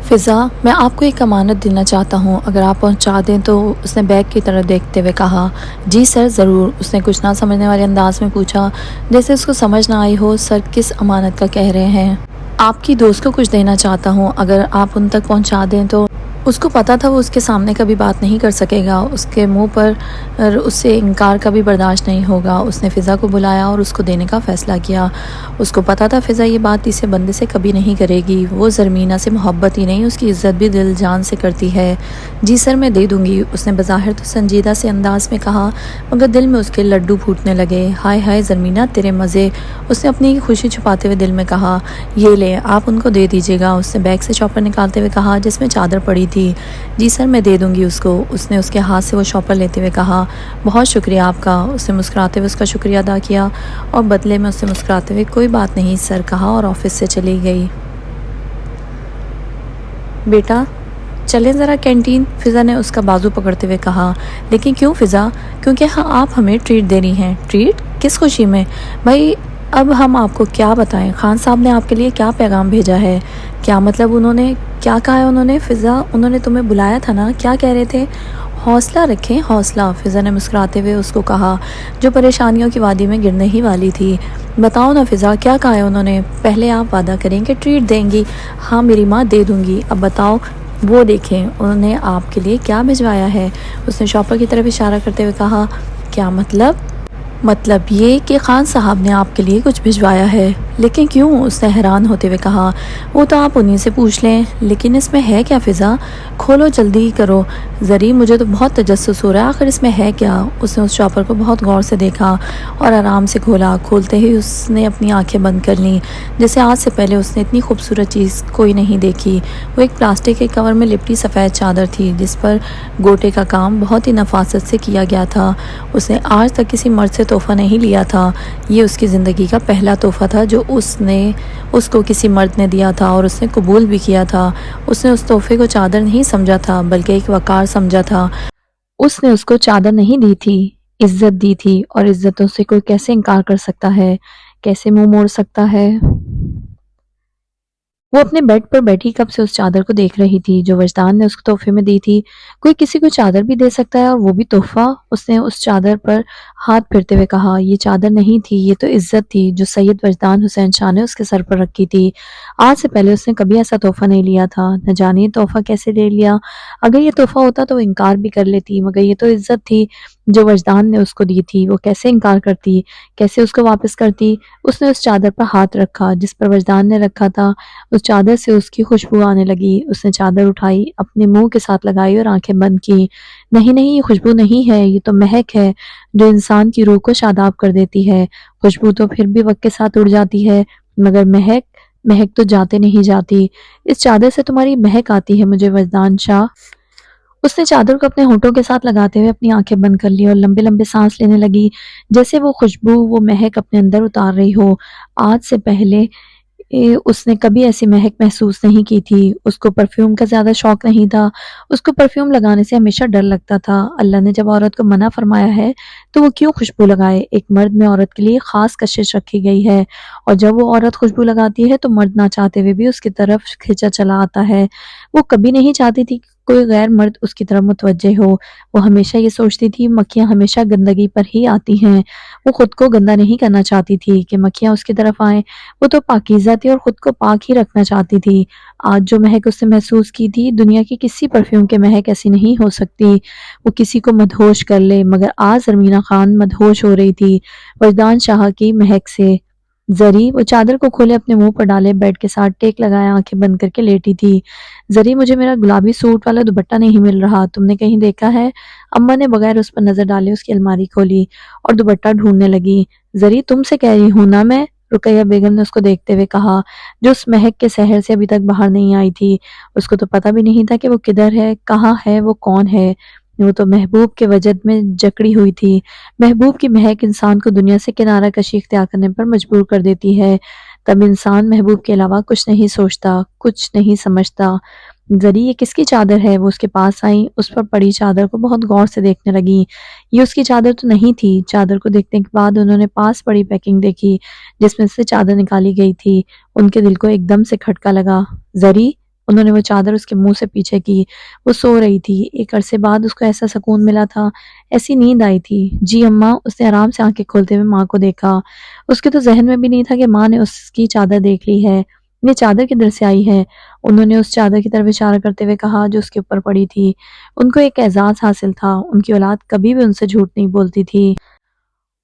فضا، میں آپ کو ایک امانت دینا چاہتا ہوں، اگر آپ پہنچا دیں تو۔ اس نے بیگ کی طرف دیکھتے ہوئے کہا۔ جی سر، ضرور۔ اس نے کچھ نہ سمجھنے والے انداز میں پوچھا، جیسے اس کو سمجھ نہ آئی ہو سر کس امانت کا کہہ رہے ہیں۔ آپ کی دوست کو کچھ دینا چاہتا ہوں، اگر آپ ان تک پہنچا دیں تو۔ اس کو پتہ تھا وہ اس کے سامنے کبھی بات نہیں کر سکے گا، اس کے منہ پر اس سے انکار کبھی برداشت نہیں ہوگا۔ اس نے فضا کو بلایا اور اس کو دینے کا فیصلہ کیا۔ اس کو پتہ تھا فضا یہ بات اسے بندے سے کبھی نہیں کرے گی، وہ زرمینہ سے محبت ہی نہیں اس کی عزت بھی دل جان سے کرتی ہے۔ جی سر، میں دے دوں گی، اس نے بظاہر تو سنجیدہ سے انداز میں کہا، مگر دل میں اس کے لڈو پھوٹنے لگے۔ ہائے ہائے زرمینہ، تیرے مزے، اس نے اپنی خوشی چھپاتے ہوئے دل میں کہا۔ یہ لے، آپ ان کو دے دیجیے گا، اس نے بیگ سے شاپر نکالتے ہوئے کہا جس میں چادر پڑی تھی۔ جی سر، میں دے دوں گی اس کو، اس نے اس کے ہاتھ سے وہ شاپر لیتے ہوئے کہا۔ بہت شکریہ آپ کا، اس نے مسکراتے ہوئے اس کا شکریہ ادا کیا اور بدلے میں اس سے مسکراتے ہوئے کوئی بات نہیں سر کہا اور آفس سے چلی گئی۔ بیٹا چلیں ذرا کینٹین، فضا نے اس کا بازو پکڑتے ہوئے کہا۔ لیکن کیوں فضا؟ کیونکہ ہاں آپ ہمیں ٹریٹ دے رہی ہیں۔ ٹریٹ؟ کس خوشی میں؟ بھائی اب ہم آپ کو کیا بتائیں، خان صاحب نے آپ کے لیے کیا پیغام بھیجا ہے؟ کیا مطلب؟ انہوں نے کیا کہا ہے؟ انہوں نے فضا، انہوں نے تمہیں بلایا تھا نا، کیا کہہ رہے تھے؟ حوصلہ رکھیں، حوصلہ، فضا نے مسکراتے ہوئے اس کو کہا جو پریشانیوں کی وادی میں گرنے ہی والی تھی۔ بتاؤ نا فضا، کیا کہا ہے انہوں نے؟ پہلے آپ وعدہ کریں کہ ٹریٹ دیں گی۔ ہاں میری ماں، دے دوں گی، اب بتاؤ۔ وہ دیکھیں انہوں نے آپ کے لیے کیا بھجوایا ہے، اس نے شاپر کی طرف اشارہ کرتے ہوئے کہا۔ کیا مطلب؟ مطلب یہ کہ خان صاحب نے آپ کے لیے کچھ بھجوایا ہے۔ لیکن کیوں؟ اس نے حیران ہوتے ہوئے کہا۔ وہ تو آپ انہی سے پوچھ لیں۔ لیکن اس میں ہے کیا فضا؟ کھولو، جلدی کرو زری، مجھے تو بہت تجسس ہو رہا ہے، آخر اس میں ہے کیا؟ اس نے اس شاپر کو بہت غور سے دیکھا اور آرام سے کھولا۔ کھولتے ہی اس نے اپنی آنکھیں بند کر لیں، جیسے آج سے پہلے اس نے اتنی خوبصورت چیز کوئی نہیں دیکھی۔ وہ ایک پلاسٹک کے کور میں لپٹی سفید چادر تھی جس پر گوٹے کا کام بہت ہی نفاست سے کیا گیا تھا۔ اس نے آج تک کسی مرد سے تحفہ نہیں لیا تھا، یہ اس کی زندگی کا پہلا تحفہ تھا جو اس کو کسی مرد نے دیا تھا اور اس نے قبول بھی کیا تھا۔ اس نے اس تحفے کو چادر نہیں سمجھا تھا بلکہ ایک وقار سمجھا تھا۔ اس نے اس کو چادر نہیں دی تھی، عزت دی تھی، اور عزتوں سے کوئی کیسے انکار کر سکتا ہے، کیسے منہ موڑ سکتا ہے؟ وہ اپنے بیڈ پر بیٹھی کب سے اس چادر کو دیکھ رہی تھی جو وجدان نے اس کو تحفے میں دی تھی۔ کوئی کسی کو چادر بھی دے سکتا ہے اور وہ بھی تحفہ؟ اس نے اس چادر پر ہاتھ پھرتے ہوئے کہا۔ یہ چادر نہیں تھی، یہ تو عزت تھی جو سید وجدان حسین شاہ نے اس کے سر پر رکھی تھی۔ آج سے پہلے اس نے کبھی ایسا تحفہ نہیں لیا تھا، نہ جانے یہ تحفہ کیسے لے لیا۔ اگر یہ تحفہ ہوتا تو وہ انکار بھی کر لیتی، مگر یہ تو عزت تھی جو وجدان نے اس کو دی تھی، وہ کیسے انکار کرتی، کیسے اس کو واپس کرتی؟ اس نے اس چادر پر ہاتھ رکھا جس پر وجدان نے رکھا تھا، اس چادر سے اس کی خوشبو آنے لگی۔ اس نے چادر اٹھائی، اپنے منہ کے ساتھ لگائی اور آنکھیں بند کی۔ نہیں نہیں، یہ خوشبو نہیں ہے، یہ تو مہک ہے جو انسان کی روح کو شاداب کر دیتی ہے۔ خوشبو تو پھر بھی وقت کے ساتھ اڑ جاتی ہے، مگر مہک تو جاتے نہیں جاتی۔ اس چادر سے تمہاری مہک آتی ہے مجھے وجدان شاہ۔ اس نے چادر کو اپنے ہونٹوں کے ساتھ لگاتے ہوئے اپنی آنکھیں بند کر لی اور لمبے لمبے سانس لینے لگی، جیسے وہ خوشبو، وہ مہک اپنے اندر اتار رہی ہو۔ آج سے پہلے اس نے کبھی ایسی مہک محسوس نہیں کی تھی۔ اس کو پرفیوم کا زیادہ شوق نہیں تھا، اس کو پرفیوم لگانے سے ہمیشہ ڈر لگتا تھا۔ اللہ نے جب عورت کو منع فرمایا ہے تو وہ کیوں خوشبو لگائے؟ ایک مرد میں عورت کے لیے خاص کشش رکھی گئی ہے، اور جب وہ عورت خوشبو لگاتی ہے تو مرد نہ چاہتے ہوئے بھی اس کی طرف کھینچا چلا آتا ہے۔ وہ کبھی نہیں چاہتی تھی کہ کوئی غیر مرد اس کی طرف متوجہ ہو۔ وہ ہمیشہ یہ سوچتی تھی مکھیاں ہمیشہ گندگی پر ہی آتی ہیں۔ وہ خود کو گندا نہیں کرنا چاہتی تھی کہ مکھیاں اس کی طرف آئیں، وہ تو پاکیزہ تھی اور خود کو پاک ہی رکھنا چاہتی تھی۔ آج جو مہک اس نے محسوس کی تھی، دنیا کی کسی پرفیوم کے مہک ایسی نہیں ہو سکتی۔ وہ کسی کو مدہوش کر لے، مگر آج زرمینہ خان مدہوش ہو رہی تھی وجدان شاہ کی مہک سے۔ زری، وہ چادر کو کھولے اپنے منہ پر ڈالے بیڈ کے ساتھ ٹیک لگایا آنکھیں بند کر کے لیٹی تھی۔ زری، مجھے میرا گلابی سوٹ والا دوپٹہ نہیں مل رہا، تم نے کہیں دیکھا ہے؟ اماں نے بغیر اس پر نظر ڈالے اس کی الماری کھولی اور دوپٹہ ڈھونڈنے لگی۔ زری، تم سے کہہ رہی ہوں نا میں، رقیہ بیگم نے اس کو دیکھتے ہوئے کہا، جو اس مہک کے سحر سے ابھی تک باہر نہیں آئی تھی۔ اس کو تو پتہ بھی نہیں تھا کہ وہ کدھر ہے، کہاں ہے، وہ کون ہے۔ وہ تو محبوب کے وجد میں جکڑی ہوئی تھی۔ محبوب کی مہک انسان کو دنیا سے کنارہ کشی اختیار کرنے پر مجبور کر دیتی ہے۔ تب انسان محبوب کے علاوہ کچھ نہیں سوچتا، کچھ نہیں سمجھتا۔ زری، یہ کس کی چادر ہے؟ وہ اس کے پاس آئیں، اس پر پڑی چادر کو بہت غور سے دیکھنے لگیں۔ یہ اس کی چادر تو نہیں تھی۔ چادر کو دیکھنے کے بعد انہوں نے پاس پڑی پیکنگ دیکھی جس میں سے چادر نکالی گئی تھی۔ ان کے دل کو ایک دم سے کھٹکا لگا۔ زری، انہوں نے وہ چادر اس کے منہ سے پیچھے کی۔ وہ سو رہی تھی۔ ایک عرصے بعد اس کو ایسا سکون ملا تھا، ایسی نیند آئی تھی۔ جی اماں، اس نے آرام سے آنکھیں کھولتے ہوئے ماں کو دیکھا۔ اس کے تو ذہن میں بھی نہیں تھا کہ ماں نے اس کی چادر دیکھ لی ہے۔ یہ چادر کدھر سے آئی ہے؟ انہوں نے اس چادر کی طرف اشارہ کرتے ہوئے کہا جو اس کے اوپر پڑی تھی۔ ان کو ایک اعزاز حاصل تھا، ان کی اولاد کبھی بھی ان سے جھوٹ نہیں بولتی تھی،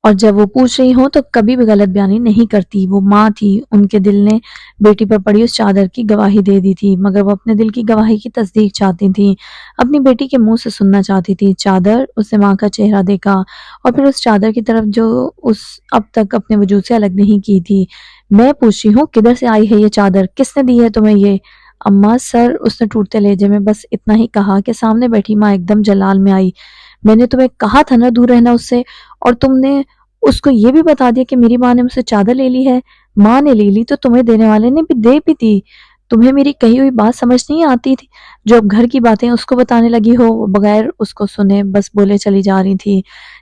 اور جب وہ پوچھ رہی ہوں تو کبھی بھی غلط بیانی نہیں کرتی۔ وہ ماں تھی، ان کے دل نے بیٹی پر پڑی اس چادر کی گواہی دے دی تھی، مگر وہ اپنے دل کی گواہی کی تصدیق چاہتی تھی، اپنی بیٹی کے منہ سے سننا چاہتی تھی۔ چادر، اس نے ماں کا چہرہ دیکھا اور پھر اس چادر کی طرف جو اس اب تک اپنے وجود سے الگ نہیں کی تھی۔ میں پوچھ رہی ہوں کدھر سے آئی ہے یہ چادر؟ کس نے دی ہے تمہیں یہ؟ اماں سر، اس نے ٹوٹتے لہجے میں بس اتنا ہی کہا کہ سامنے بیٹھی ماں ایک دم جلال میں آئی۔ میں نے تمہیں کہا تھا نا دور رہنا اس سے، اور تم نے اس کو یہ بھی بتا دیا کہ میری ماں نے مجھ سے چادر لے لی ہے۔ ماں نے لے لی تو تمہیں دینے والے نے بھی دے بھی دی۔ تمہیں میری کہی ہوئی بات سمجھ نہیں آتی تھی؟ جو اب گھر کی باتیں اس کو بتانے لگی ہو۔ وہ بغیر اس کو سنے بس بولے چلی جا رہی تھی،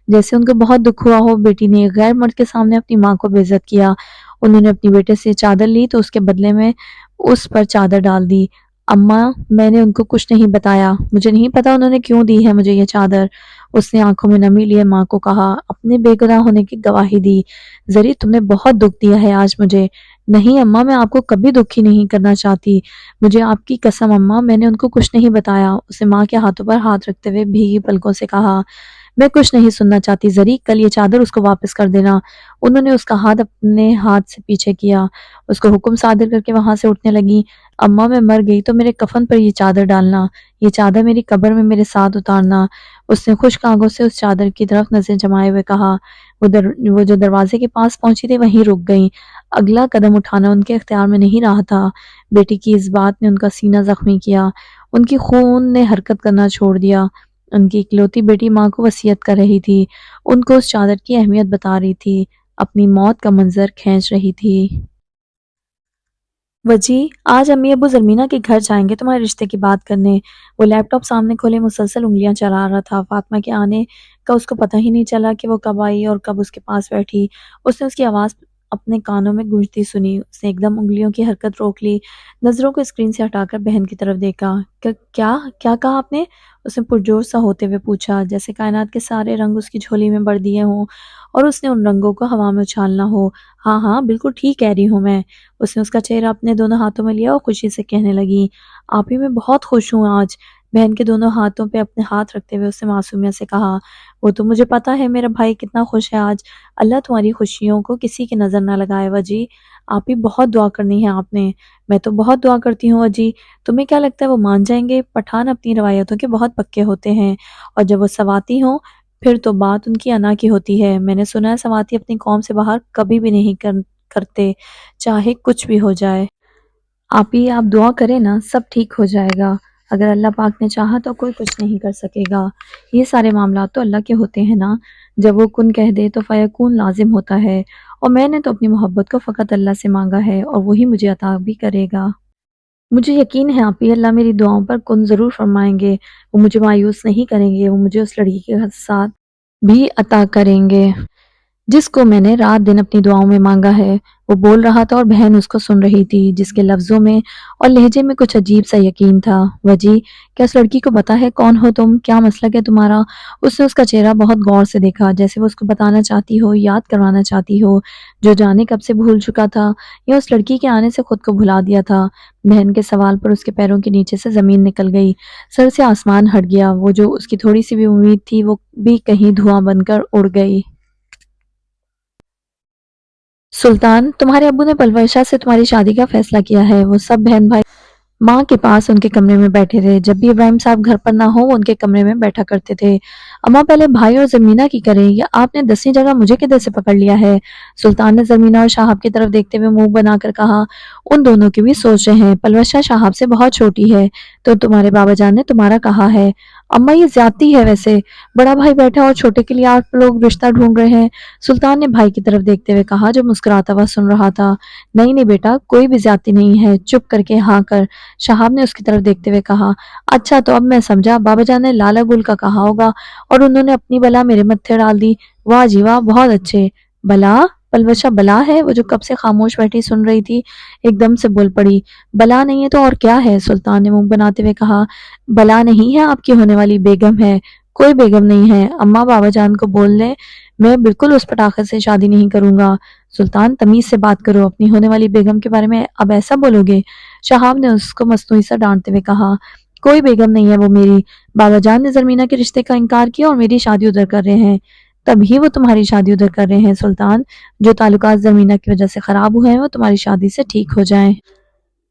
جیسے ان کو بہت دکھ ہوا ہو بیٹی نے ایک غیر مرد کے سامنے اپنی ماں کو بے عزت کیا۔ انہوں نے اپنی بیٹے سے چادر لی تو اس کے بدلے میں اس پر چادر ڈال دی۔ اماں، میں نے ان کو کچھ نہیں بتایا، مجھے نہیں پتا انہوں نے کیوں دی ہے مجھے یہ چادر۔ اس نے آنکھوں میں نمی لیے ماں کو کہا، اپنے بے گناہ ہونے کی گواہی دی۔ زری، تم نے بہت دکھ دیا ہے آج مجھے۔ نہیں اماں، میں آپ کو کبھی دکھی نہیں کرنا چاہتی، مجھے آپ کی قسم اماں، میں نے ان کو کچھ نہیں بتایا۔ اس نے ماں کے ہاتھوں پر ہاتھ رکھتے ہوئے بھیگی پلکوں سے کہا، میں کچھ نہیں سننا چاہتی زری، کل یہ چادر اس کو واپس کر دینا۔ انہوں نے اس کا ہاتھ اپنے ہاتھ سے پیچھے کیا، اس کو حکم صادر کر کے وہاں سے اٹھنے لگی۔ اماں، میں مر گئی تو میرے کفن پر یہ چادر ڈالنا، یہ چادر میری قبر میں میرے ساتھ اتارنا۔ اس نے خشک آنکھوں سے اس چادر کی طرف نظر جمائے ہوئے کہا۔ وہ جو دروازے کے پاس پہنچی تھی وہیں رک گئیں، اگلا قدم اٹھانا ان کے اختیار میں نہیں رہا تھا۔ بیٹی کی اس بات نے ان کا سینہ زخمی کیا، ان کی خون نے حرکت کرنا چھوڑ دیا۔ ان کی اکلوتی بیٹی ماں کو وصیت کر رہی تھی، ان کو اس چادر کی اہمیت بتا رہی تھی، اپنی موت کا منظر کھینچ رہی تھی۔ وجی، آج امی ابو زرمینہ کے گھر جائیں گے تمہارے رشتے کی بات کرنے۔ وہ لیپ ٹاپ سامنے کھولے مسلسل انگلیاں چلا رہا تھا۔ فاطمہ کے آنے کا اس کو پتہ ہی نہیں چلا کہ وہ کب آئی اور کب اس کے پاس بیٹھی۔ اس نے اس کی آواز اپنے کانوں میں گونجتی سنی۔ اس نے ایک دم انگلیوں کی حرکت روک لی، نظروں کو اسکرین سے ہٹا کر بہن کی طرف دیکھا۔ کیا کہا آپ نے؟ اس نے پرجوش سا ہوتے ہوئے پوچھا، جیسے کائنات کے سارے رنگ اس کی جھولی میں بڑھ دیے ہوں اور اس نے ان رنگوں کو ہوا میں اچھالنا ہو۔ ہاں ہاں، بالکل ٹھیک کہہ رہی ہوں میں۔ اس نے اس کا چہرہ اپنے دونوں ہاتھوں میں لیا اور خوشی سے کہنے لگی، آپی میں بہت خوش ہوں آج۔ بہن کے دونوں ہاتھوں پہ اپنے ہاتھ رکھتے ہوئے اس نے معصومیت سے کہا، وہ تو مجھے پتا ہے میرا بھائی کتنا خوش ہے آج۔ اللہ تمہاری خوشیوں کو کسی کی نظر نہ لگائے وجی۔ آپی بہت دعا کرنی ہے آپ نے۔ میں تو بہت دعا کرتی ہوں وجی۔ تمہیں کیا لگتا ہے وہ مان جائیں گے؟ پٹھان اپنی روایتوں کے بہت پکے ہوتے ہیں، اور جب وہ سواتی ہوں پھر تو بات ان کی انا کی ہوتی ہے۔ میں نے سنا ہے سواتی اپنی قوم سے باہر کبھی بھی نہیں کرتے، چاہے کچھ بھی ہو جائے۔ آپی آپ دعا کریں نا، سب ٹھیک ہو جائے گا۔ اگر اللہ پاک نے چاہا تو کوئی کچھ نہیں کر سکے گا۔ یہ سارے معاملات تو اللہ کے ہوتے ہیں نا، جب وہ کن کہہ دے تو فیکون لازم ہوتا ہے، اور میں نے تو اپنی محبت کو فقط اللہ سے مانگا ہے اور وہی مجھے عطا بھی کرے گا۔ مجھے یقین ہے آپی اللہ میری دعاؤں پر کن ضرور فرمائیں گے، وہ مجھے مایوس نہیں کریں گے، وہ مجھے اس لڑکی کے ساتھ بھی عطا کریں گے جس کو میں نے رات دن اپنی دعاؤں میں مانگا ہے۔ وہ بول رہا تھا اور بہن اس کو سن رہی تھی، جس کے لفظوں میں اور لہجے میں کچھ عجیب سا یقین تھا۔ وجی، کیا اس لڑکی کو پتا ہے کون ہو تم؟ کیا مسلک ہے تمہارا؟ اس نے اس کا چہرہ بہت غور سے دیکھا، جیسے وہ اس کو بتانا چاہتی ہو، یاد کروانا چاہتی ہو، جو جانے کب سے بھول چکا تھا یا اس لڑکی کے آنے سے خود کو بھلا دیا تھا۔ بہن کے سوال پر اس کے پیروں کے نیچے سے زمین نکل گئی، سر سے آسمان ہٹ گیا، وہ جو اس کی تھوڑی سی بھی امید تھی وہ بھی کہیں دھواں بن کر اڑ گئی۔ سلطان، تمہارے ابو نے پلور شاہ سے تمہاری شادی کا فیصلہ کیا ہے۔ وہ سب بہن بھائی ماں کے پاس ان کے کمرے میں بیٹھے تھے۔ جب بھی ابراہیم صاحب گھر پر نہ ہو وہ ان کے کمرے میں بیٹھا کرتے تھے۔ اماں پہلے بھائی اور زمینہ کی کریں، یا آپ نے 10ویں جگہ مجھے کدھر سے پکڑ لیا ہے؟ سلطان نے زمینہ اور شہاب کی طرف دیکھتے ہوئے منہ بنا کر کہا، ان دونوں کی بھی سوچ رہے ہیں، پلوشہ شہاب سے بہت چھوٹی ہے تو تمہارے بابا جان نے تمہارا کہا ہے۔ اماں یہ زیادتی ہے، ویسے بڑا بھائی بیٹھا اور چھوٹے کے لیے آپ لوگ رشتہ ڈھونڈ رہے ہیں۔ سلطان نے بھائی کی طرف دیکھتے ہوئے کہا جو مسکراتا ہوا سن رہا تھا، نہیں نہیں بیٹا، کوئی بھی زیادتی نہیں ہے، چپ کر کے ہاں کر۔ شہاب نے اس کی طرف دیکھتے ہوئے کہا، اچھا تو اب میں سمجھا، بابا جان نے لالا گل کا کہا ہوگا اور انہوں نے اپنی بلا میرے متھے ڈال دی۔ واہ جی واہ، بہت اچھے۔ بلا؟ پلوشہ بلا ہے؟ وہ جو کب سے خاموش بیٹھی سن رہی تھی ایک دم سے بول پڑی۔ بلا نہیں ہے تو اور کیا ہے؟ سلطان نے منہ بناتے ہوئے کہا۔ بلا نہیں ہے، آپ کی ہونے والی بیگم ہے۔ کوئی بیگم نہیں ہے، اماں بابا جان کو بول لیں، میں بالکل اس پٹاخے سے شادی نہیں کروں گا۔ سلطان تمیز سے بات کرو، اپنی ہونے والی بیگم کے بارے میں اب ایسا بولو گے؟ شہاب نے اس کو مصنوعی سا ڈانٹتے ہوئے کہا۔ کوئی بیگم نہیں ہے وہ میری، بابا جان نے زرمینہ کے رشتے کا انکار کیا اور میری شادی ادھر کر رہے ہیں۔ تبھی وہ تمہاری شادی ادھر کر رہے ہیں سلطان، جو تعلقات زرمینہ کی وجہ سے خراب ہوئے ہیں وہ تمہاری شادی سے ٹھیک ہو جائیں۔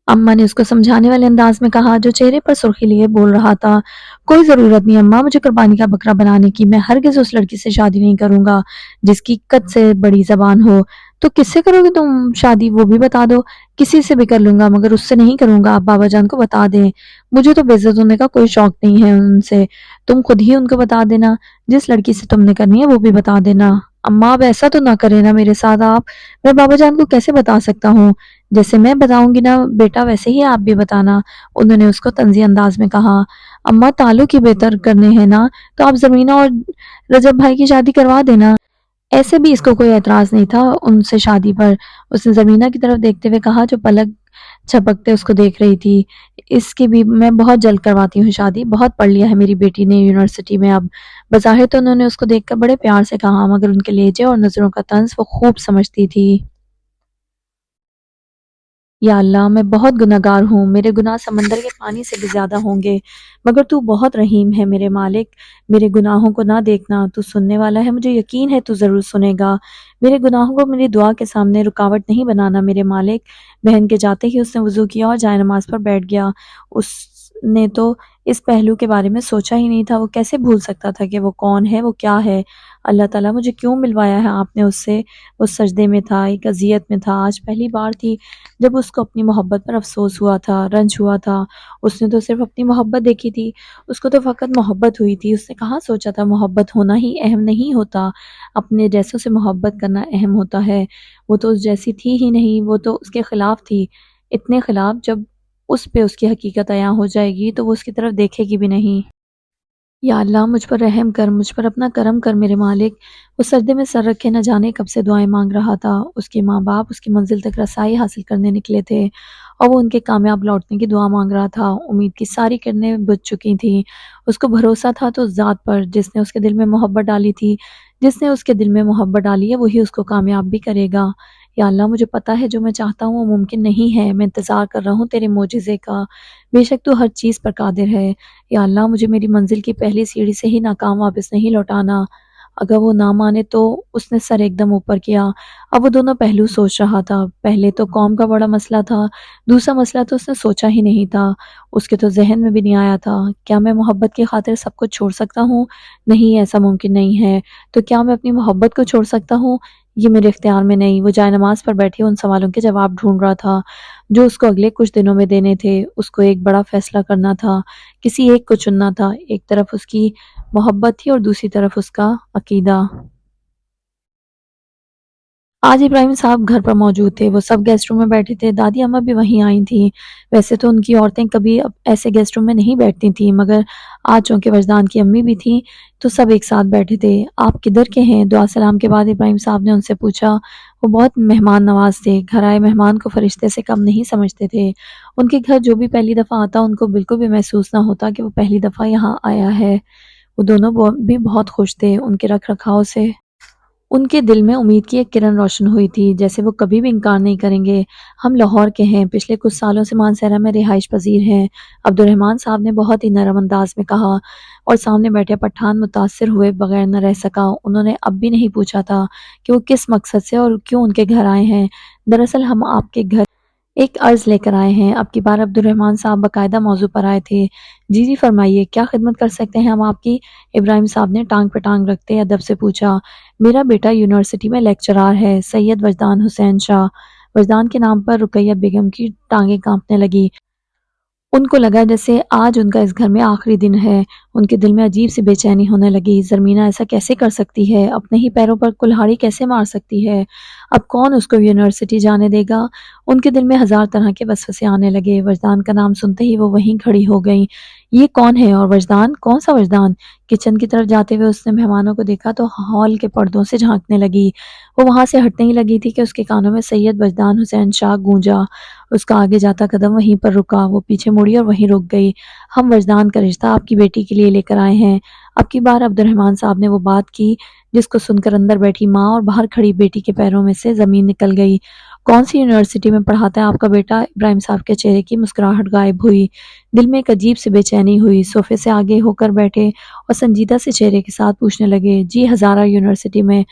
اماں نے اس کو سمجھانے والے انداز میں کہا جو چہرے پر سرخی لیے بول رہا تھا۔ کوئی ضرورت نہیں اماں مجھے قربانی کا بکرا بنانے کی، میں ہرگز اس لڑکی سے شادی نہیں کروں گا جس کی قد سے بڑی زبان ہو۔ تو کس سے کرو گے تم شادی وہ بھی بتا دو۔ کسی سے بھی کر لوں گا مگر اس سے نہیں کروں گا، آپ بابا جان کو بتا دیں۔ مجھے تو بے عزت ہونے کا کوئی شوق نہیں ہے ان سے، تم خود ہی ان کو بتا دینا، جس لڑکی سے تم نے کرنی ہے وہ بھی بتا دینا۔ اماں اب ایسا تو نہ کرے نا میرے ساتھ آپ، میں بابا جان کو کیسے بتا سکتا ہوں؟ جیسے میں بتاؤں گی نا بیٹا ویسے ہی آپ بھی بتانا، انہوں نے اس کو طنزی انداز میں کہا۔ اماں تعلق ہی بہتر کرنے ہیں نا تو آپ زمینہ اور رجب بھائی کی شادی کروا دینا۔ ایسے بھی اس کو کوئی اعتراض نہیں تھا ان سے شادی پر۔ اس نے زمینہ کی طرف دیکھتے ہوئے کہا جو پلک جھپکتے اس کو دیکھ رہی تھی۔ اس کی بھی میں بہت جلد کرواتی ہوں شادی، بہت پڑھ لیا ہے میری بیٹی نے یونیورسٹی میں اب۔ بظاہر تو انہوں نے اس کو دیکھ کر بڑے پیار سے کہا مگر ان کے لہجے اور نظروں کا طنز وہ خوب سمجھتی تھی۔ یا اللہ میں بہت گناہگار ہوں، میرے گناہ سمندر کے پانی سے بھی زیادہ ہوں گے، مگر تو بہت رحیم ہے میرے مالک، میرے گناہوں کو نہ دیکھنا، تو سننے والا ہے، مجھے یقین ہے تو ضرور سنے گا، میرے گناہوں کو میری دعا کے سامنے رکاوٹ نہیں بنانا میرے مالک۔ بہن کے جاتے ہی اس نے وضو کیا اور جائے نماز پر بیٹھ گیا۔ اس نے تو اس پہلو کے بارے میں سوچا ہی نہیں تھا، وہ کیسے بھول سکتا تھا کہ وہ کون ہے، وہ کیا ہے۔ اللہ تعالیٰ مجھے کیوں ملوایا ہے آپ نے اس سے؟ وہ سجدے میں تھا، ایک اذیت میں تھا، آج پہلی بار تھی جب اس کو اپنی محبت پر افسوس ہوا تھا، رنج ہوا تھا۔ اس نے تو صرف اپنی محبت دیکھی تھی، اس کو تو فقط محبت ہوئی تھی، اس نے کہاں سوچا تھا محبت ہونا ہی اہم نہیں ہوتا، اپنے جیسوں سے محبت کرنا اہم ہوتا ہے۔ وہ تو اس جیسی تھی ہی نہیں، وہ تو اس کے خلاف تھی، اتنے خلاف جب اس پہ اس کی حقیقت عیاں ہو جائے گی تو وہ اس کی طرف دیکھے گی بھی نہیں۔ یا اللہ مجھ پر رحم کر، مجھ پر اپنا کرم کر میرے مالک۔ وہ سجدے میں سر رکھے نہ جانے کب سے دعائیں مانگ رہا تھا، اس کے ماں باپ اس کی منزل تک رسائی حاصل کرنے نکلے تھے اور وہ ان کے کامیاب لوٹنے کی دعا مانگ رہا تھا۔ امید کی ساری کرنیں بجھ چکی تھیں، اس کو بھروسہ تھا تو اس ذات پر جس نے اس کے دل میں محبت ڈالی تھی، جس نے اس کے دل میں محبت ڈالی ہے وہی اس کو کامیاب بھی کرے گا۔ یا اللہ مجھے پتا ہے جو میں چاہتا ہوں وہ ممکن نہیں ہے، میں انتظار کر رہا ہوں تیرے معجزے کا، بے شک تو ہر چیز پر قادر ہے۔ یا اللہ مجھے میری منزل کی پہلی سیڑھی سے ہی ناکام واپس نہیں لوٹانا۔ اگر وہ نہ مانے تو اس نے سر ایک دم اوپر کیا۔ اب وہ دونوں پہلو سوچ رہا تھا، پہلے تو قوم کا بڑا مسئلہ تھا، دوسرا مسئلہ تو اس نے سوچا ہی نہیں تھا، اس کے تو ذہن میں بھی نہیں آیا تھا۔ کیا میں محبت کی خاطر سب کچھ چھوڑ سکتا ہوں؟ نہیں، ایسا ممکن نہیں ہے۔ تو کیا میں اپنی محبت کو چھوڑ سکتا ہوں؟ یہ میرے اختیار میں نہیں۔ وہ جائے نماز پر بیٹھے ان سوالوں کے جواب ڈھونڈ رہا تھا جو اس کو اگلے کچھ دنوں میں دینے تھے۔ اس کو ایک بڑا فیصلہ کرنا تھا، کسی ایک کو چننا تھا، ایک طرف اس کی محبت تھی اور دوسری طرف اس کا عقیدہ۔ آج ابراہیم صاحب گھر پر موجود تھے، وہ سب گیسٹ روم میں بیٹھے تھے، دادی اماں بھی وہیں آئی تھیں۔ ویسے تو ان کی عورتیں کبھی اب ایسے گیسٹ روم میں نہیں بیٹھتی تھیں مگر آج چونکہ وجدان کی امی بھی تھیں تو سب ایک ساتھ بیٹھے تھے۔ آپ کدھر کے ہیں؟ دعا سلام کے بعد ابراہیم صاحب نے ان سے پوچھا۔ وہ بہت مہمان نواز تھے، گھر آئے مہمان کو فرشتے سے کم نہیں سمجھتے تھے۔ ان کے گھر جو بھی پہلی دفعہ آتا ان کو بالکل بھی محسوس نہ ہوتا کہ وہ پہلی دفعہ یہاں آیا ہے۔ وہ دونوں بھی بہت خوش تھے ان کے رکھ رکھاؤ سے۔ ان کے دل میں امید کی ایک کرن روشن ہوئی تھی، جیسے وہ کبھی بھی انکار نہیں کریں گے۔ ہم لاہور کے ہیں، پچھلے کچھ سالوں سے مانسہرہ میں رہائش پذیر ہیں، عبد الرحمن صاحب نے بہت ہی نرم انداز میں کہا، اور سامنے بیٹھے پٹھان متاثر ہوئے بغیر نہ رہ سکا۔ انہوں نے اب بھی نہیں پوچھا تھا کہ وہ کس مقصد سے اور کیوں ان کے گھر آئے ہیں۔ دراصل ہم آپ کے گھر ایک عرض لے کر آئے ہیں۔ اب کی بار عبد الرحمن صاحب باقاعدہ موضوع پر آئے تھے۔ جی جی فرمائیے، کیا خدمت کر سکتے ہیں ہم آپ کی؟ ابراہیم صاحب نے ٹانگ پہ ٹانگ رکھتے ادب سے پوچھا۔ میرا بیٹا یونیورسٹی میں لیکچرار ہے، سید وجدان حسین شاہ۔ وجدان کے نام پر رقیہ بیگم کی ٹانگیں کانپنے لگی۔ ان کو لگا جیسے آج ان کا اس گھر میں آخری دن ہے۔ ان کے دل میں عجیب سی بے چینی ہونے لگی۔ زرمینہ ایسا کیسے کر سکتی ہے؟ اپنے ہی پیروں پر کلہاڑی کیسے مار سکتی ہے؟ اب کون اس کو یونیورسٹی جانے دے گا؟ ان کے دل میں ہزار طرح کے وسوسے آنے لگے۔ وجدان کا نام سنتے ہی وہ وہیں کھڑی ہو گئیں۔ یہ کون ہے؟ اور وجدان؟ کون سا وجدان؟ کچن کی طرف جاتے ہوئے اس نے مہمانوں کو دیکھا تو ہال کے پردوں سے جھانکنے لگی۔ وہ وہاں سے ہٹنے ہی لگی تھی کہ اس کے کانوں میں سید وجدان حسین شاہ گونجا۔ اس کا آگے جاتا قدم وہیں پر رکا۔ وہ پیچھے مڑی اور وہیں رک گئی۔ ہم وجدان کا رشتہ آپ کی بیٹی کے لیے لے کر آئے ہیں۔ اب کی بار عبد الرحمن صاحب نے وہ بات کی جس کو سن کر اندر بیٹھی ماں اور باہر کھڑی بیٹی کے پیروں میں سے زمین نکل گئی۔ کون سی یونیورسٹی میں پڑھاتا ہے آپ کا بیٹا؟ ابراہیم صاحب کے چہرے کی مسکراہٹ غائب ہوئی۔ دل میں ایک عجیب سی بے چینی ہوئی۔ صوفے سے آگے ہو کر بیٹھے اور سنجیدہ سے چہرے کے ساتھ پوچھنے لگے، جی ہزارہ یونیورسٹی میں۔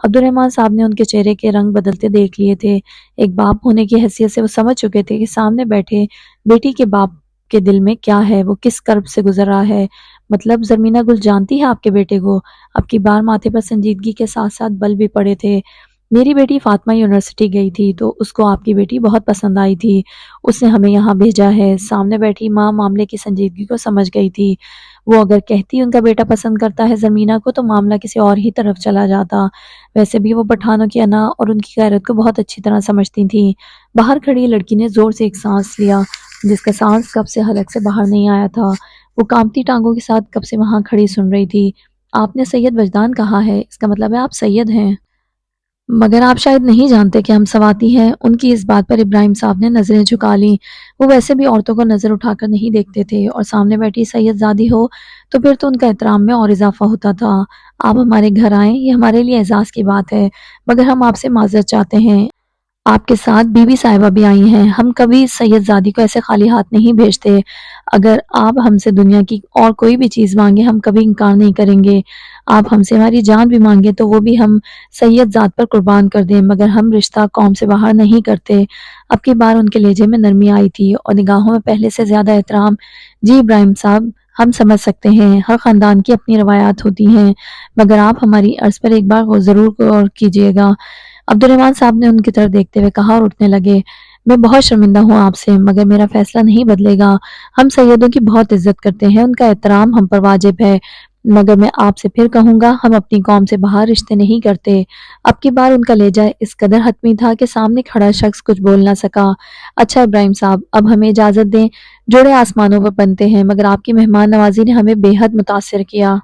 عبد الرحمن صاحب نے ان کے چہرے کے رنگ بدلتے دیکھ لیے تھے۔ ایک باپ ہونے کی حیثیت سے وہ سمجھ چکے تھے کہ سامنے بیٹھے بیٹی کے باپ کے دل میں کیا ہے، وہ کس کرب سے گزر رہا ہے۔ مطلب زرمینہ گل جانتی ہے آپ کے بیٹے کو؟ اب کی بار ماتھے پر سنجیدگی کے ساتھ ساتھ بل بھی پڑے تھے۔ میری بیٹی فاطمہ یونیورسٹی گئی تھی تو اس کو آپ کی بیٹی بہت پسند آئی تھی، اس نے ہمیں یہاں بھیجا ہے۔ سامنے بیٹھی ماں معاملے کی سنجیدگی کو سمجھ گئی تھی۔ وہ اگر کہتی ان کا بیٹا پسند کرتا ہے زرمینہ کو تو معاملہ کسی اور ہی طرف چلا جاتا۔ ویسے بھی وہ پٹھانوں کی انا اور ان کی غیرت کو بہت اچھی طرح سمجھتی تھیں۔ باہر کھڑی لڑکی نے زور سے ایک سانس لیا جس کا سانس کب سے حلق سے باہر نہیں آیا تھا۔ وہ کانپتی ٹانگوں کے ساتھ کب سے وہاں کھڑی سن رہی تھی۔ آپ نے سید وجدان کہا ہے، اس کا مطلب ہے آپ سید ہیں؟ مگر آپ شاید نہیں جانتے کہ ہم سواتی ہیں۔ ان کی اس بات پر ابراہیم صاحب نے نظریں جھکا لیں۔ وہ ویسے بھی عورتوں کو نظر اٹھا کر نہیں دیکھتے تھے اور سامنے بیٹھی سید زادی ہو تو پھر تو ان کا احترام میں اور اضافہ ہوتا تھا۔ آپ ہمارے گھر آئیں یہ ہمارے لیے اعزاز کی بات ہے، مگر ہم آپ سے معذرت چاہتے ہیں۔ آپ کے ساتھ بی بی صاحبہ بھی آئی ہیں۔ ہم کبھی سید زادی کو ایسے خالی ہاتھ نہیں بھیجتے۔ اگر آپ ہم سے دنیا کی اور کوئی بھی چیز مانگے ہم کبھی انکار نہیں کریں گے۔ آپ ہم سے ہماری جان بھی مانگے تو وہ بھی ہم سید ذات پر قربان کر دیں، مگر ہم رشتہ قوم سے باہر نہیں کرتے۔ اب کی بار ان کے لہجے میں نرمی آئی تھی اور نگاہوں میں پہلے سے زیادہ احترام۔ جی ابراہیم صاحب، ہم سمجھ سکتے ہیں ہر خاندان کی اپنی روایات ہوتی ہیں، مگر آپ ہماری عرض پر ایک بار ضرور غور کیجیے گا۔ عبد الرحمن صاحب نے ان کی طرف دیکھتے ہوئے کہا اور اٹھنے لگے، میں بہت شرمندہ ہوں آپ سے، مگر میرا فیصلہ نہیں بدلے گا۔ ہم سیدوں کی بہت عزت کرتے ہیں، ان کا احترام ہم پر واجب ہے، مگر میں آپ سے پھر کہوں گا ہم اپنی قوم سے باہر رشتے نہیں کرتے۔ اب کی بار ان کا لہجہ اس قدر حتمی تھا کہ سامنے کھڑا شخص کچھ بول نہ سکا۔ اچھا ابراہیم صاحب، اب ہمیں اجازت دیں، جوڑے آسمانوں پر بنتے ہیں، مگر آپ کی مہمان نوازی نے ہمیں بے حد متاثر کیا۔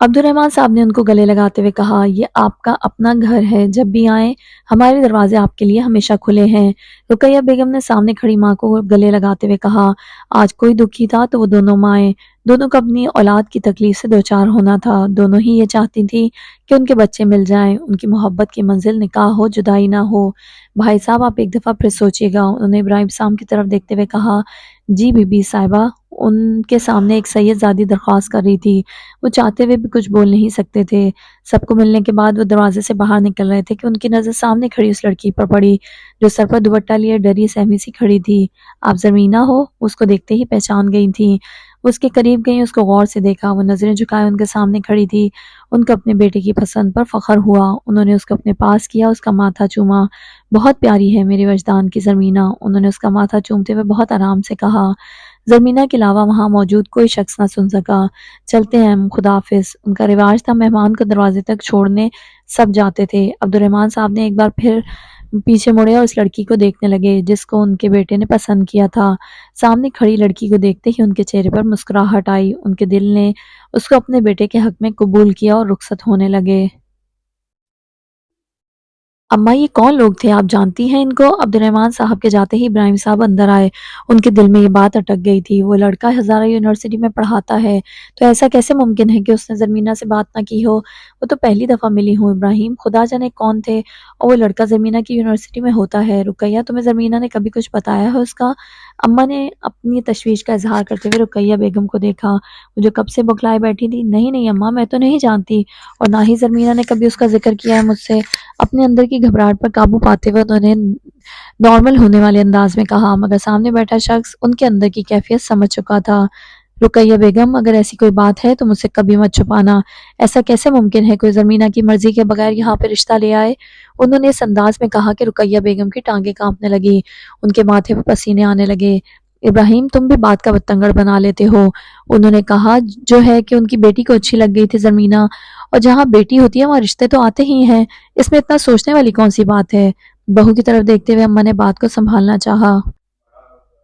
عبد الرحمن صاحب نے ان کو گلے لگاتے ہوئے کہا، یہ آپ کا اپنا گھر ہے، جب بھی آئیں ہمارے دروازے آپ کے لیے ہمیشہ کھلے ہیں۔ رقیہ بیگم نے سامنے کھڑی ماں کو گلے لگاتے ہوئے کہا، آج کوئی دکھی تھا تو وہ دونوں مائیں، دونوں کو اپنی اولاد کی تکلیف سے دوچار ہونا تھا، دونوں ہی یہ چاہتی تھی کہ ان کے بچے مل جائیں، ان کی محبت کی منزل نکاح ہو، جدائی نہ ہو۔ بھائی صاحب آپ ایک دفعہ پھر سوچئے گا۔ انہوں نے ابراہیم صاحب کی طرف دیکھتے ہوئے کہا، جی بی بی صاحبہ۔ ان کے سامنے ایک سید زادی درخواست کر رہی تھی، وہ چاہتے ہوئے بھی کچھ بول نہیں سکتے تھے۔ سب کو ملنے کے بعد وہ دروازے سے باہر نکل رہے تھے کہ ان کی نظر سامنے کھڑی اس لڑکی پر پڑی جو سر پر دوپٹہ لیے ڈری سہمی سی کھڑی تھی۔ آپ زرمینہ ہو؟ اس کو دیکھتے ہی پہچان گئی تھیں۔ وہ اس کے قریب گئیں، اس کو غور سے دیکھا، وہ نظریں جھکائے ان کے سامنے کھڑی تھی۔ ان کو اپنے بیٹے کی پسند پر فخر ہوا۔ انہوں نے اس کو اپنے پاس کیا، اس کا ماتھا چوما۔ بہت پیاری ہے میرے وجدان کی زرمینہ، انہوں نے اس کا ماتھا چومتے ہوئے بہت آرام سے کہا۔ زرمینہ کے علاوہ وہاں موجود کوئی شخص نہ سن سکا۔ چلتے ہیں ہم، خدا حافظ۔ ان کا رواج تھا مہمان کو دروازے تک چھوڑنے سب جاتے تھے۔ عبد الرحمن صاحب نے ایک بار پھر پیچھے مڑے اور اس لڑکی کو دیکھنے لگے جس کو ان کے بیٹے نے پسند کیا تھا۔ سامنے کھڑی لڑکی کو دیکھتے ہی ان کے چہرے پر مسکراہٹ آئی، ان کے دل نے اس کو اپنے بیٹے کے حق میں قبول کیا اور رخصت ہونے لگے۔ اماں یہ کون لوگ تھے، آپ جانتی ہیں ان کو؟ عبد الرحمن صاحب کے جاتے ہی ابراہیم صاحب اندر آئے۔ ان کے دل میں یہ بات اٹک گئی تھی، وہ لڑکا ہزارہ یونیورسٹی میں پڑھاتا ہے تو ایسا کیسے ممکن ہے کہ اس نے زرمینہ سے بات نہ کی ہو؟ وہ تو پہلی دفعہ ملی ہوں ابراہیم، خدا جانے کون تھے، اور وہ لڑکا زرمینہ کی یونیورسٹی میں ہوتا ہے۔ رقیہ تمہیں زرمینہ نے کبھی کچھ بتایا ہے اس کا؟ اماں نے اپنی تشویش کا اظہار کرتے ہوئے رقیہ بیگم کو دیکھا، وہ جو کب سے بکھلائے بیٹھی تھی۔ نہیں نہیں اماں، میں تو نہیں جانتی، اور نہ ہی زرمینہ نے کبھی اس کا ذکر کیا ہے مجھ سے۔ اپنے اندر کی گھبراہٹ پر قابو پاتے ہوئے انہوں نے نارمل ہونے والے انداز میں کہا، مگر سامنے بیٹھا شخص ان کے اندر کی کیفیت سمجھ چکا تھا۔ رقیہ بیگم، اگر ایسی کوئی بات ہے تو مجھ سے کبھی مت چھپانا۔ ایسا کیسے ممکن ہے کوئی زرمینہ کی مرضی کے بغیر یہاں پہ رشتہ لے آئے؟ انہوں نے اس انداز میں کہا کہ رقیہ بیگم کی ٹانگیں کانپنے لگی، ان کے ماتھے پر پسینے آنے لگے۔ ابراہیم تم بھی بات کا بتنگڑ بنا لیتے ہو۔ انہوں نے کہا جو ہے کہ ان کی بیٹی کو اچھی لگ گئی تھی زرمینہ، اور جہاں بیٹی ہوتی ہے وہاں رشتے تو آتے ہی ہیں، اس میں اتنا سوچنے والی کون سی بات ہے؟ بہو کی طرف دیکھتے ہوئے اماں نے بات کو سنبھالنا چاہا۔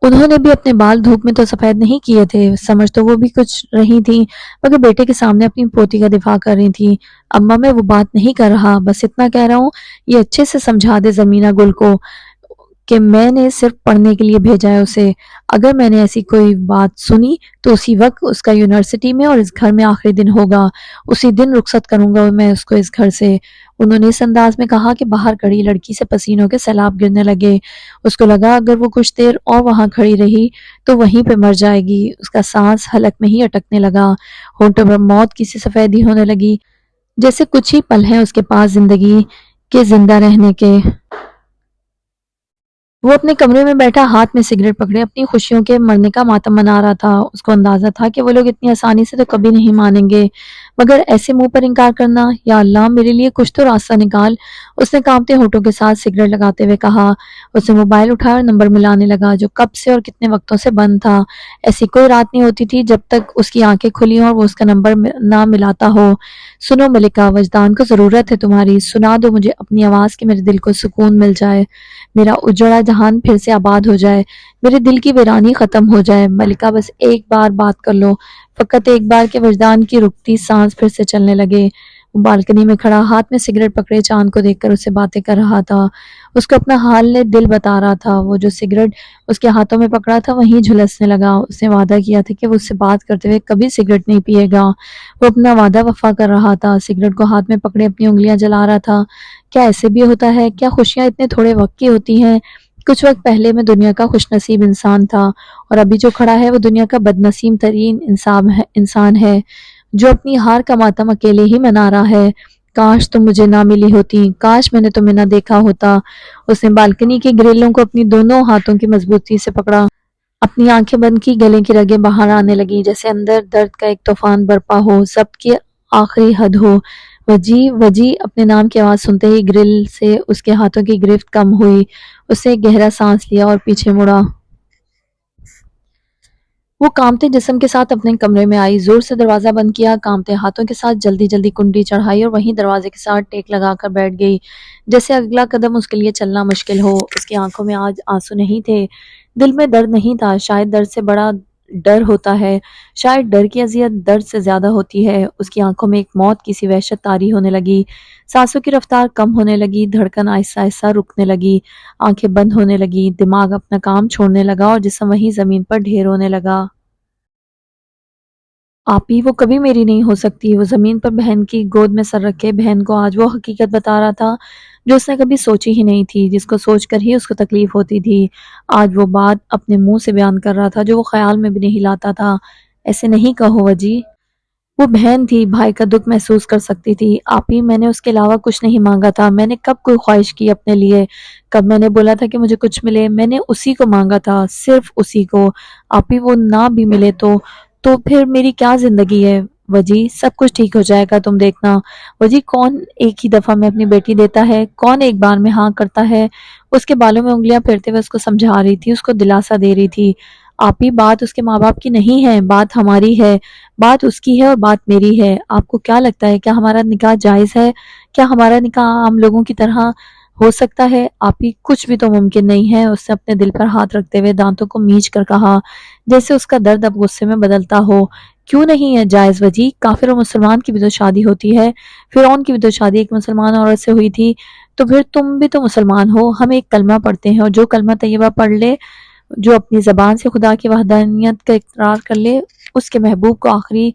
انہوں نے بھی اپنے بال دھوپ میں تو سفید نہیں کیے تھے، سمجھ تو وہ بھی کچھ رہی تھیں، مگر بیٹے کے سامنے اپنی پوتی کا دفاع کر رہی تھیں۔ اماں میں وہ بات نہیں کر رہا، بس اتنا کہہ رہا ہوں، یہ اچھے سے سمجھا دے زمینہ گل کو کہ میں نے صرف پڑھنے کے لیے بھیجا ہے اسے۔ اگر میں نے ایسی کوئی بات سنی تو اسی وقت اس کا یونیورسٹی میں اور اس گھر میں آخری دن ہوگا، اسی دن رخصت کروں گا میں اس کو اس گھر سے۔ انہوں نے اس انداز میں کہا کہ باہر کھڑی لڑکی سے پسینوں کے سیلاب گرنے لگے۔ اس کو لگا اگر وہ کچھ دیر اور وہاں کھڑی رہی تو وہیں پہ مر جائے گی۔ اس کا سانس حلق میں ہی اٹکنے لگا، ہونٹوں پر موت کی سی سفیدی ہونے لگی، جیسے کچھ ہی پل ہیں اس کے پاس زندگی کے زندہ رہنے کے۔ وہ اپنے کمرے میں بیٹھا ہاتھ میں سگریٹ پکڑے اپنی خوشیوں کے مرنے کا ماتم منا رہا تھا۔ اس کو اندازہ تھا کہ وہ لوگ اتنی آسانی سے تو کبھی نہیں مانیں گے، مگر ایسے منہ پر انکار کرنا، یا اللہ میرے لیے کچھ تو راستہ نکال۔ اس نے کانپتے ہونٹوں کے ساتھ سگریٹ لگاتے ہوئے کہا۔ اس نے موبائل اٹھایا اور نمبر ملانے لگا جو کب سے اور کتنے وقتوں سے بند تھا۔ ایسی کوئی رات نہیں ہوتی تھی جب تک اس کی آنکھیں کھلی ہوں اور وہ اس کا نمبر نہ ملاتا ہو۔ سنو ملکہ، وجدان کو ضرورت ہے تمہاری، سنا دو مجھے اپنی آواز کہ میرے دل کو سکون مل جائے، میرا اجڑا جہان پھر سے آباد ہو جائے، میرے دل کی ویرانی ختم ہو جائے۔ ملکہ بس ایک بار بات کر لو، فقط ایک بار، کہ وجدان کی رکتی سانس پھر سے چلنے لگے۔ وہ بالکنی میں کھڑا ہاتھ میں سگریٹ پکڑے چاند کو دیکھ کر اس سے باتیں کر رہا تھا۔ اس کو اپنا حال دل بتا رہا تھا۔ وہ جو سگریٹ اس کے ہاتھوں میں پکڑا تھا وہیں جھلسنے لگا۔ اس نے وعدہ کیا تھا کہ وہ اس سے بات کرتے ہوئے کبھی سگریٹ نہیں پیے گا۔ وہ اپنا وعدہ وفا کر رہا تھا، سگریٹ کو ہاتھ میں پکڑے اپنی انگلیاں جلا رہا تھا۔ کیا ایسے بھی ہوتا ہے؟ کیا خوشیاں اتنے تھوڑے وقت کی ہوتی ہیں؟ کچھ وقت پہلے میں دنیا کا خوش نصیب انسان تھا، اور ابھی جو کھڑا ہے وہ دنیا کا بد نصیب ترین انسان ہے جو اپنی ہار کا ماتم اکیلے ہی منا رہا ہے۔ کاش تم مجھے نہ ملی ہوتی، کاش میں نے تمہیں نہ دیکھا ہوتا۔ اس نے بالکنی کی گریلوں کو اپنی دونوں ہاتھوں کی مضبوطی سے پکڑا، اپنی آنکھیں بند کی، گلے کی رگیں باہر آنے لگیں جیسے اندر درد کا ایک طوفان برپا ہو، ضبط کی آخری حد ہو۔ وجی وجی اپنے نام کی آواز سنتے ہی گرل سے اس کے ہاتھوں کی گرفت کم ہوئی۔ اس نے ایک گہرا سانس لیا اور پیچھے مڑا۔ وہ کانپتے جسم کے ساتھ اپنے کمرے میں آئی، زور سے دروازہ بند کیا، کانپتے ہاتھوں کے ساتھ جلدی جلدی کنڈی چڑھائی اور وہیں دروازے کے ساتھ ٹیک لگا کر بیٹھ گئی، جیسے اگلا قدم اس کے لیے چلنا مشکل ہو۔ اس کی آنکھوں میں آج آنسو نہیں تھے، دل میں درد نہیں تھا۔ شاید درد سے بڑا ڈر ہوتا ہے، شاید ڈر کی اذیت درد سے زیادہ ہوتی ہے۔ اس کی آنکھوں میں ایک موت کی سی وحشت طاری ہونے لگی، سانسوں کی رفتار کم ہونے لگی، دھڑکن آہستہ آہستہ رکنے لگی، آنکھیں بند ہونے لگی، دماغ اپنا کام چھوڑنے لگا اور جسم وہیں زمین پر ڈھیر ہونے لگا۔ آپی وہ کبھی میری نہیں ہو سکتی۔ وہ زمین پر بہن کی گود میں سر رکھے بہن کو آج وہ حقیقت بتا رہا تھا جو اس نے کبھی سوچی ہی نہیں تھی، جس کو سوچ کر ہی اس کو تکلیف ہوتی تھی۔ آج وہ بات اپنے منہ سے بیان کر رہا تھا جو وہ خیال میں بھی نہیں لاتا تھا۔ ایسے نہیں کہو وجی، وہ بہن تھی، بھائی کا دکھ محسوس کر سکتی تھی۔ آپی میں نے اس کے علاوہ کچھ نہیں مانگا تھا، میں نے کب کوئی خواہش کی اپنے لیے؟ کب میں نے بولا تھا کہ مجھے کچھ ملے؟ میں نے اسی کو مانگا تھا، صرف اسی کو۔ آپی وہ نہ بھی ملے تو پھر میری کیا زندگی ہے؟ وجی سب کچھ ٹھیک ہو جائے گا، تم دیکھنا۔ وجی کون ایک ہی دفعہ میں اپنی بیٹی دیتا ہے؟ کون ایک بار میں ہاں کرتا ہے؟ اس کے بالوں میں انگلیاں پھیرتے ہوئے اس کو سمجھا رہی تھی، اس کو دلاسا دے رہی تھی۔ آپی بات اس کے ماں باپ کی نہیں ہے، بات ہماری ہے، بات اس کی ہے اور بات میری ہے۔ آپ کو کیا لگتا ہے کیا ہمارا نکاح جائز ہے؟ کیا ہمارا نکاح عام لوگوں کی طرح ہو سکتا ہے؟ آپی کچھ بھی تو ممکن نہیں ہے۔ اس نے اپنے دل پر ہاتھ رکھتے ہوئے دانتوں کو میچ کر کہا، جیسے اس کا درد اب غصے میں بدلتا ہو۔ کیوں نہیں ہے جائز وجی؟ کافر اور مسلمان کی بھی تو شادی ہوتی ہے، فرعون کی بھی تو شادی ایک مسلمان عورت سے ہوئی تھی، تو پھر تم بھی تو مسلمان ہو۔ ہم ایک کلمہ پڑھتے ہیں اور جو کلمہ طیبہ پڑھ لے، جو اپنی زبان سے خدا کی وحدانیت کا اقرار کر لے، اس کے محبوب کو آخری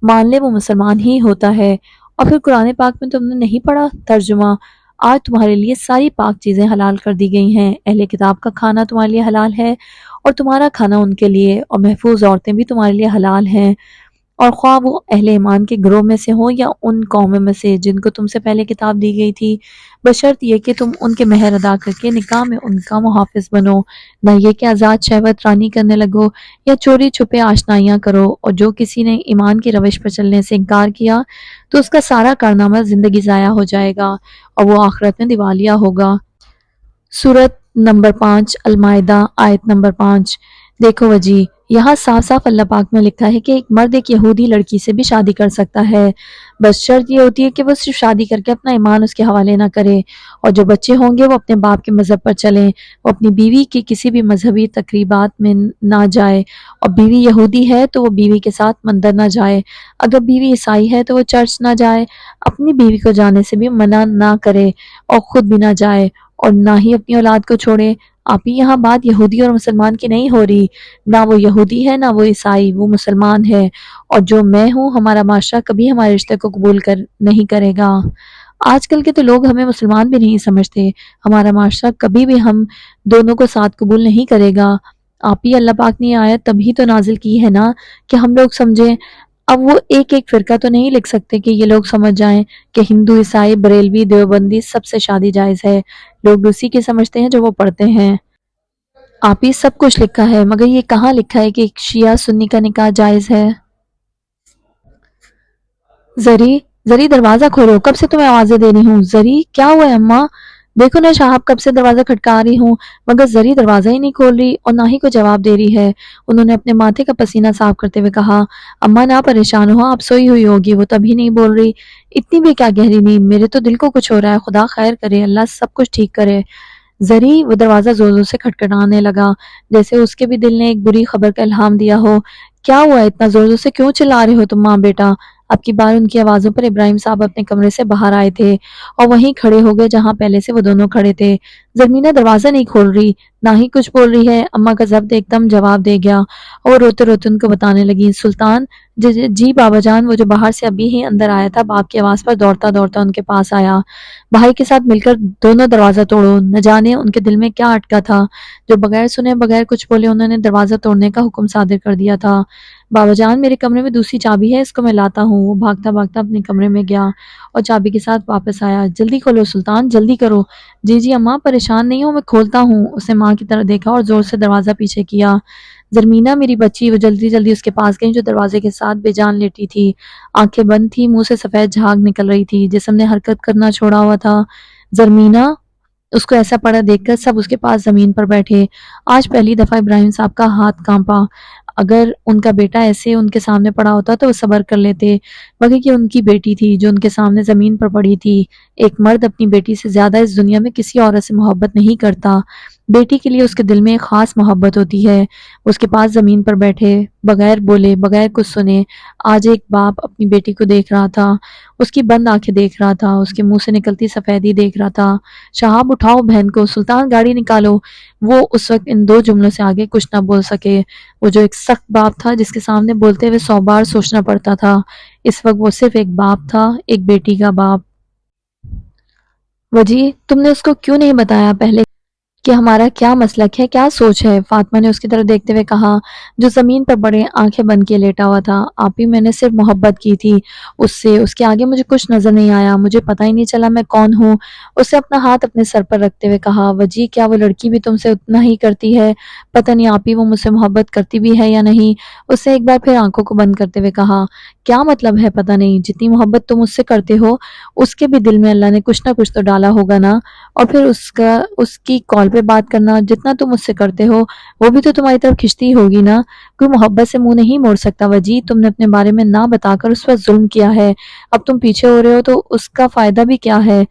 مان لے، وہ مسلمان ہی ہوتا ہے۔ اور پھر قرآن پاک میں تم نے نہیں پڑھا ترجمہ؟ آج تمہارے لیے ساری پاک چیزیں حلال کر دی گئی ہیں، اہل کتاب کا کھانا تمہارے لیے حلال ہے اور تمہارا کھانا ان کے لیے، اور محفوظ عورتیں بھی تمہارے لیے حلال ہیں، اور خواہ وہ اہل ایمان کے گروہ میں سے ہوں یا ان قوموں میں سے جن کو تم سے پہلے کتاب دی گئی تھی، بشرط یہ کہ تم ان کے مہر ادا کر کے نکاح میں ان کا محافظ بنو، نہ یہ کہ آزاد شہوت رانی کرنے لگو یا چوری چھپے آشنائیاں کرو۔ اور جو کسی نے ایمان کی روش پر چلنے سے انکار کیا تو اس کا سارا کارنامہ زندگی ضائع ہو جائے گا اور وہ آخرت میں دیوالیہ ہوگا۔ سورۃ نمبر 5 المائدہ آیت نمبر 5۔ دیکھو وجی، یہاں صاف صاف اللہ پاک میں لکھا ہے کہ ایک مرد ایک یہودی لڑکی سے بھی شادی کر سکتا ہے، بس شرط یہ ہوتی ہے کہ وہ صرف شادی کر کے اپنا ایمان اس کے حوالے نہ کرے، اور جو بچے ہوں گے وہ اپنے باپ کے مذہب پر چلیں، وہ اپنی بیوی کی کسی بھی مذہبی تقریبات میں نہ جائے، اور بیوی یہودی ہے تو وہ بیوی کے ساتھ مندر نہ جائے، اگر بیوی عیسائی ہے تو وہ چرچ نہ جائے، اپنی بیوی کو جانے سے بھی منع نہ کرے اور خود بھی نہ جائے، اور نہ ہی اپنی اولاد کو چھوڑے۔ آپ ہی یہاں بات یہودی اور مسلمان کی نہیں ہو رہی، نہ وہ یہودی ہے نہ وہ عیسائی، وہ مسلمان ہے، اور جو میں ہوں ہمارا معاشرہ کبھی ہمارے رشتے کو قبول نہیں کرے گا۔ آج کل کے تو لوگ ہمیں مسلمان بھی نہیں سمجھتے، ہمارا معاشرہ کبھی بھی ہم دونوں کو ساتھ قبول نہیں کرے گا۔ آپ ہی اللہ پاک نے یہ آیت تبھی تو نازل کی ہے نا کہ ہم لوگ سمجھیں۔ اب وہ ایک ایک فرقہ تو نہیں لکھ سکتے کہ یہ لوگ سمجھ جائیں کہ ہندو، عیسائی، بریلوی، دیوبندی سب سے شادی جائز ہے، لوگ اسی کی سمجھتے ہیں جو وہ پڑھتے ہیں۔ آپ ہی سب کچھ لکھا ہے، مگر یہ کہاں لکھا ہے کہ ایک شیعہ سنی کا نکاح جائز ہے؟ زری، زری دروازہ کھولو، کب سے تمہیں آوازیں دے رہی ہوں۔ زری، کیا ہوا ہے اماں؟ دیکھو نا صاحب کب سے دروازہ کھٹکا رہی ہوں، مگر زری دروازہ ہی نہیں کھول رہی اور نہ ہی کوئی جواب دے رہی ہے۔ انہوں نے اپنے ماتھے کا پسینہ صاف کرتے ہوئے کہا، اماں نہ پریشان ہو، آپ سوئی ہوئی ہوگی، وہ تبھی نہیں بول رہی۔ اتنی بھی کیا گہری نیند، میرے تو دل کو کچھ ہو رہا ہے، خدا خیر کرے، اللہ سب کچھ ٹھیک کرے۔ زری، وہ دروازہ زور زور سے کھٹکھٹانے لگا، جیسے اس کے بھی دل نے ایک بری خبر کا الہام دیا ہو۔ کیا ہوا، اتنا زور زور سے کیوں چلا رہے ہو تم ماں بیٹا؟ اب کی بار ان کی آوازوں پر ابراہیم صاحب اپنے کمرے سے باہر آئے تھے اور وہیں کھڑے ہو گئے جہاں پہلے سے وہ دونوں کھڑے تھے۔ زرمینہ دروازہ نہیں کھول رہی، نہ ہی کچھ بول رہی ہے۔ اماں کا ضبط ایک دم جواب دے گیا اور روتے روتے ان کو بتانے لگی، سلطان، جی بابا جان، وہ جو باہر سے ابھی ہی اندر آیا تھا باپ کی آواز پر دوڑتا دوڑتا ان کے پاس آیا، بھائی کے ساتھ مل کر دونوں دروازہ توڑو۔ نہ جانے ان کے دل میں کیا اٹکا تھا جو بغیر سنے بغیر کچھ بولے انہوں نے دروازہ توڑنے کا حکم صادر کر دیا تھا۔ بابا جان، میرے کمرے میں دوسری چابی ہے، اس کو میں لاتا ہوں۔ وہ بھاگتا بھاگتا اپنے کمرے میں گیا اور چابی کے ساتھ واپس آیا۔ جلدی کھولو سلطان، جلدی کرو۔ جی جی اماں، پریشان نہیں ہو، میں کھولتا ہوں۔ اس نے ماں کی طرف دیکھا اور زور سے دروازہ پیچھے کیا۔ زرمینہ میری بچی، وہ جلدی جلدی اس کے پاس گئی جو دروازے کے ساتھ بے جان لیٹی تھی، آنکھیں بند تھی، منہ سے سفید جھاگ نکل رہی تھی، جسم نے حرکت کرنا چھوڑا ہوا تھا۔ زرمینہ، اس کو ایسا پڑا دیکھ کر سب اس کے پاس زمین پر بیٹھے۔ آج پہلی دفعہ ابراہیم صاحب کا ہاتھ کانپا۔ اگر ان کا بیٹا ایسے ان کے سامنے پڑا ہوتا تو وہ صبر کر لیتے، مگر یہ ان کی بیٹی تھی جو ان کے سامنے زمین پر پڑی تھی۔ ایک مرد اپنی بیٹی سے زیادہ اس دنیا میں کسی عورت سے محبت نہیں کرتا، بیٹی کے لیے اس کے دل میں ایک خاص محبت ہوتی ہے۔ اس کے پاس زمین پر بیٹھے، بغیر بولے، بغیر کچھ سنے، آج ایک باپ اپنی بیٹی کو دیکھ رہا تھا، اس کی بند آنکھیں دیکھ رہا تھا، اس کے منہ سے نکلتی سفیدی دیکھ رہا تھا۔ شہاب، اٹھاؤ بہن کو، سلطان گاڑی نکالو۔ وہ اس وقت ان دو جملوں سے آگے کچھ نہ بول سکے۔ وہ جو ایک سخت باپ تھا جس کے سامنے بولتے ہوئے 100 بار سوچنا پڑتا تھا، اس وقت وہ صرف ایک باپ تھا، ایک بیٹی کا باپ۔ وجی، تم نے اس کو کیوں نہیں بتایا پہلے کہ ہمارا کیا مسلک ہے، کیا سوچ ہے؟ فاطمہ نے اس کی طرف دیکھتے ہوئے کہا، جو زمین پر بڑے آنکھیں بند کیے لیٹا ہوا تھا۔ آپ ہی، میں نے صرف محبت کی تھی اس سے، اس کے آگے مجھے کچھ نظر نہیں آیا، مجھے پتہ ہی نہیں چلا میں کون ہوں۔ اس نے اپنا ہاتھ اپنے سر پر رکھتے ہوئے کہا، وجی، کیا وہ لڑکی بھی تم سے اتنا ہی کرتی ہے؟ پتہ نہیں آپ ہی وہ مجھ سے محبت کرتی بھی ہے یا نہیں۔ اس نے ایک بار پھر آنکھوں کو بند کرتے ہوئے کہا، کیا مطلب ہے پتہ نہیں؟ جتنی محبت تم اس سے کرتے ہو اس کے بھی دل میں اللہ نے کچھ نہ کچھ تو ڈالا ہوگا نا، اور پھر اس کی کال پہ بات کرنا جتنا تم اس سے کرتے ہو وہ بھی تو تمہاری طرف کھنچتی ہوگی نا۔ کوئی محبت سے منہ نہیں موڑ سکتا وجی، تم نے اپنے بارے میں نہ بتا کر اس پر ظلم کیا ہے، اب تم پیچھے ہو رہے ہو تو اس کا فائدہ بھی کیا ہے؟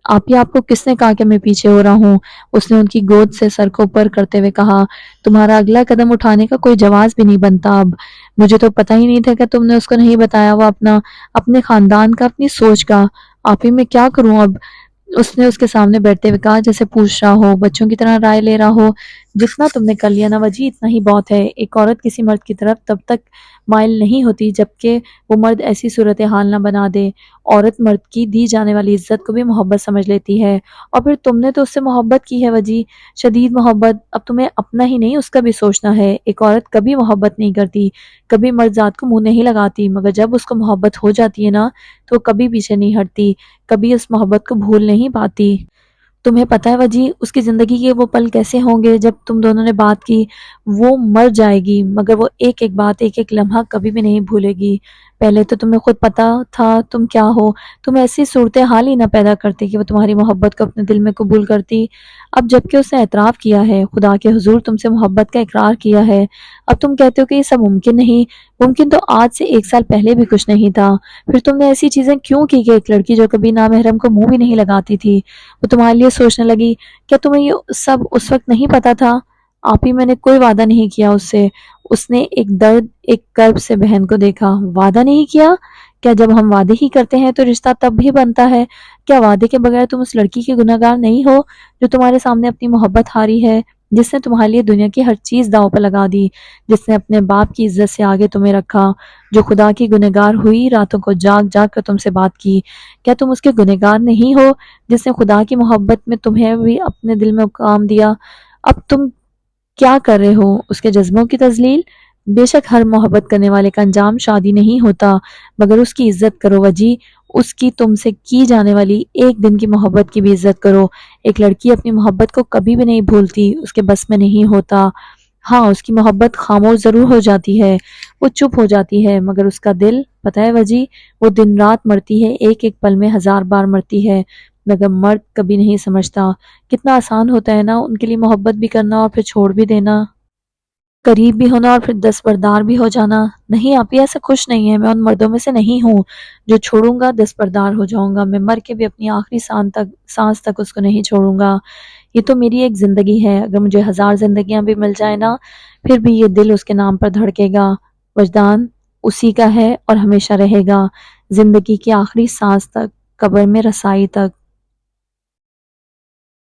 آپ کو کس نے کہا کہ میں پیچھے ہو رہا ہوں؟ اس نے ان کی گود سے سر کو اوپر کرتے ہوئے کہا، تمہارا اگلا قدم اٹھانے کا کوئی جواز بھی نہیں بنتا اب۔ مجھے تو پتہ ہی نہیں تھا کہ تم نے اس کو نہیں بتایا، وہ اپنے خاندان کا، اپنی سوچ کا۔ آپ ہی، میں کیا کروں اب؟ اس نے اس کے سامنے بیٹھتے ہوئے کہا، جیسے پوچھ رہا ہو، بچوں کی طرح رائے لے رہا ہو، جتنا تم نے کر لیا نا وجی اتنا ہی بہت ہے۔ ایک عورت کسی مرد کی طرف تب تک مائل نہیں ہوتی جب کہ وہ مرد ایسی صورتحال نہ بنا دے۔ عورت مرد کی دی جانے والی عزت کو بھی محبت سمجھ لیتی ہے، اور پھر تم نے تو اس سے محبت کی ہے وجی، شدید محبت۔ اب تمہیں اپنا ہی نہیں اس کا بھی سوچنا ہے۔ ایک عورت کبھی محبت نہیں کرتی، کبھی مرد ذات کو منہ نہیں لگاتی، مگر جب اس کو محبت ہو جاتی ہے نا تو وہ کبھی پیچھے نہیں ہٹتی، کبھی اس محبت کو بھول نہیں پاتی۔ تمہیں پتہ ہے وجی، اس کی زندگی کے وہ پل کیسے ہوں گے جب تم دونوں نے بات کی، وہ مر جائے گی مگر وہ ایک ایک بات ایک ایک لمحہ کبھی بھی نہیں بھولے گی۔ پہلے تو تمہیں خود پتا تھا تم کیا ہو، تم ایسی صورتحال ہی نہ پیدا کرتی کہ وہ تمہاری محبت کو اپنے دل میں قبول کرتی۔ اب جب کہ اس نے اعتراف کیا ہے، خدا کے حضور تم سے محبت کا اقرار کیا ہے، اب تم کہتے ہو کہ یہ سب ممکن نہیں۔ ممکن تو آج سے 1 سال پہلے بھی کچھ نہیں تھا، پھر تم نے ایسی چیزیں کیوں کی کہ ایک لڑکی جو کبھی نامحرم کو منہ بھی نہیں لگاتی تھی وہ تمہارے لیے سوچنے لگی؟ کیا تمہیں یہ سب اس وقت نہیں پتا تھا؟ آپ ہی میں نے کوئی وعدہ نہیں کیا اس سے۔ اس نے ایک درد ایک کرب سے بہن کو دیکھا۔ وعدہ نہیں کیا؟ کیا جب ہم وعدے ہی کرتے ہیں تو رشتہ تب بھی بنتا ہے؟ کیا وعدے کے بغیر تم اس لڑکی کی گنہگار نہیں ہو جو تمہارے سامنے اپنی محبت ہاری ہے، جس نے تمہارے لیے دنیا کی ہر چیز داؤ پہ لگا دی، جس نے اپنے باپ کی عزت سے آگے تمہیں رکھا، جو خدا کی گنہگار ہوئی راتوں کو جاگ جاگ کر تم سے بات کی؟ کیا تم اس کے گنہگار نہیں ہو جس نے خدا کی محبت میں تمہیں بھی اپنے دل میں مقام دیا؟ اب تم کیا کر رہے ہو؟ اس کے جذبوں کی تذلیل؟ بے شک ہر محبت کرنے والے کا انجام شادی نہیں ہوتا، مگر اس کی عزت کرو وجی، اس کی تم سے کی جانے والی ایک دن کی محبت کی بھی عزت کرو۔ ایک لڑکی اپنی محبت کو کبھی بھی نہیں بھولتی، اس کے بس میں نہیں ہوتا۔ ہاں اس کی محبت خاموش ضرور ہو جاتی ہے، وہ چپ ہو جاتی ہے، مگر اس کا دل، پتہ ہے وجی، وہ دن رات مرتی ہے، ایک ایک پل میں 1000 بار مرتی ہے، مگر مرد کبھی نہیں سمجھتا۔ کتنا آسان ہوتا ہے نا ان کے لیے محبت بھی کرنا اور پھر چھوڑ بھی دینا، قریب بھی ہونا اور پھر دستبردار بھی ہو جانا۔ نہیں آپ ایسا خوش نہیں ہے، میں ان مردوں میں سے نہیں ہوں جو چھوڑوں گا دستبردار ہو جاؤں گا، میں مر کے بھی اپنی آخری سانس تک اس کو نہیں چھوڑوں گا۔ یہ تو میری ایک زندگی ہے، اگر مجھے 1000 زندگیاں بھی مل جائیں نا پھر بھی یہ دل اس کے نام پر دھڑکے گا۔ وجدان اسی کا ہے اور ہمیشہ رہے گا، زندگی کی آخری سانس تک، قبر میں رسائی تک۔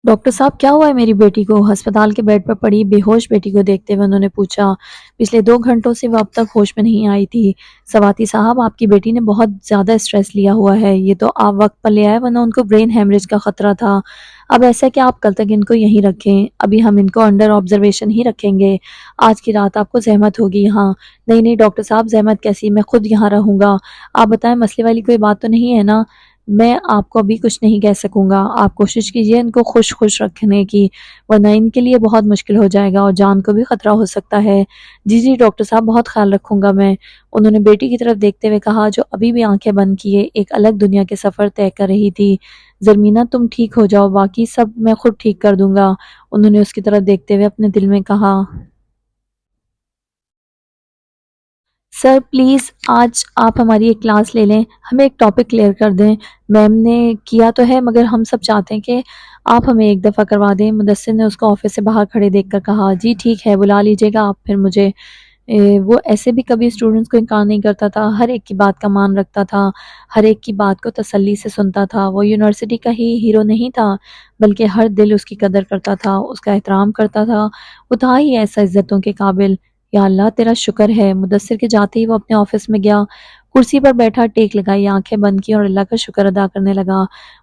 ڈاکٹر صاحب کیا ہوا ہے میری بیٹی کو؟ ہسپتال کے بیڈ پر پڑی بے ہوش بیٹی کو دیکھتے ہوئے انہوں نے پوچھا۔ پچھلے 2 گھنٹوں سے وہ اب تک ہوش میں نہیں آئی تھی۔ سواتی صاحب آپ کی بیٹی نے بہت زیادہ اسٹریس لیا ہوا ہے، یہ تو آپ وقت پر لے آئے ورنہ ان کو برین ہیمریج کا خطرہ تھا۔ اب ایسا کہ آپ کل تک ان کو یہیں رکھیں، ابھی ہم ان کو انڈر آبزرویشن ہی رکھیں گے، آج کی رات آپ کو زحمت ہوگی یہاں۔ نہیں نہیں ڈاکٹر صاحب زحمت کیسی، میں خود یہاں رہوں گا۔ آپ بتائیں مسئلے والی کوئی بات تو نہیں ہے نا؟ میں آپ کو ابھی کچھ نہیں کہہ سکوں گا، آپ کوشش کیجئے ان کو خوش رکھنے کی، ورنہ ان کے لیے بہت مشکل ہو جائے گا اور جان کو بھی خطرہ ہو سکتا ہے۔ جی جی ڈاکٹر صاحب بہت خیال رکھوں گا میں، انہوں نے بیٹی کی طرف دیکھتے ہوئے کہا جو ابھی بھی آنکھیں بند کیے ایک الگ دنیا کے سفر طے کر رہی تھی۔ زرمینہ تم ٹھیک ہو جاؤ، باقی سب میں خود ٹھیک کر دوں گا، انہوں نے اس کی طرف دیکھتے ہوئے اپنے دل میں کہا۔ سر پلیز آج آپ ہماری ایک کلاس لے لیں، ہمیں ایک ٹاپک کلیئر کر دیں، میم نے کیا تو ہے مگر ہم سب چاہتے ہیں کہ آپ ہمیں ایک دفعہ کروا دیں۔ مدثر نے اس کو آفس سے باہر کھڑے دیکھ کر کہا جی ٹھیک ہے بلا لیجیے گا آپ پھر مجھے۔ وہ ایسے بھی کبھی اسٹوڈنٹس کو انکار نہیں کرتا تھا، ہر ایک کی بات کا مان رکھتا تھا، ہر ایک کی بات کو تسلی سے سنتا تھا۔ وہ یونیورسٹی کا ہی ہیرو نہیں تھا بلکہ ہر دل اس کی قدر کرتا تھا، اس کا احترام کرتا تھا، وہ تھا ہی ایسا عزتوں کے قابل۔ یا اللہ تیرا شکر ہے، مدثر کے جاتے ہی وہ اپنے آفس میں گیا، کرسی پر بیٹھا ٹیک لگائی آنکھیں بند کی اور اللہ کا شکر ادا کرنے لگا۔